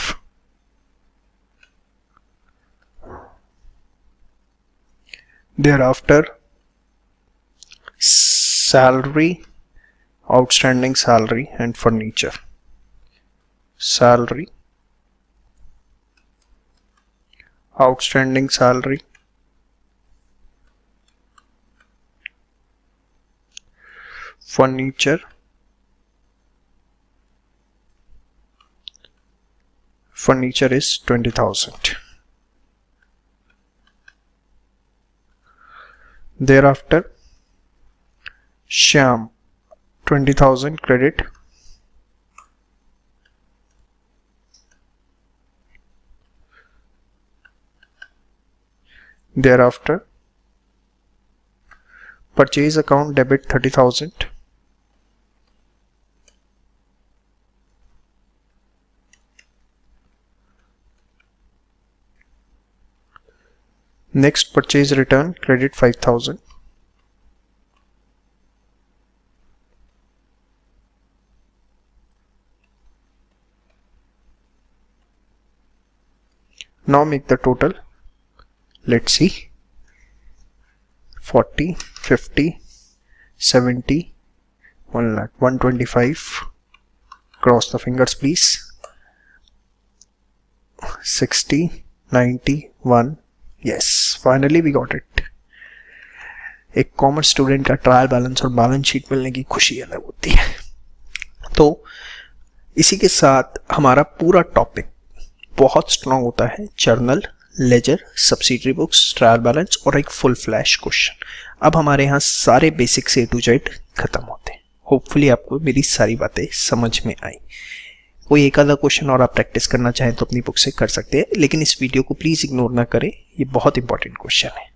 thereafter salary, outstanding salary and furniture, salary, outstanding salary, furniture, furniture is 20,000। thereafter Shyam 20,000 credit, thereafter purchase account debit 30,000, next purchase return credit 5,000, now make the total. Let's see, 40, 50, 70, 1 lakh, 125, cross the fingers please. 60, 91, yes, finally we got it. एक commerce student का trial balance और balance sheet मिलने की खुशी अलग होती है। तो इसी के साथ हमारा पूरा टॉपिक बहुत स्ट्रॉन्ग होता है, journal, ledger, subsidiary books, trial balance और एक फुल फ्लैश क्वेश्चन। अब हमारे यहाँ सारे बेसिक से टू जेड खत्म होते हैं। होपफुली आपको मेरी सारी बातें समझ में आई। कोई एक आधा क्वेश्चन और आप प्रैक्टिस करना चाहें तो अपनी बुक से कर सकते हैं, लेकिन इस वीडियो को प्लीज़ इग्नोर ना करें, ये बहुत इंपॉर्टेंट क्वेश्चन है।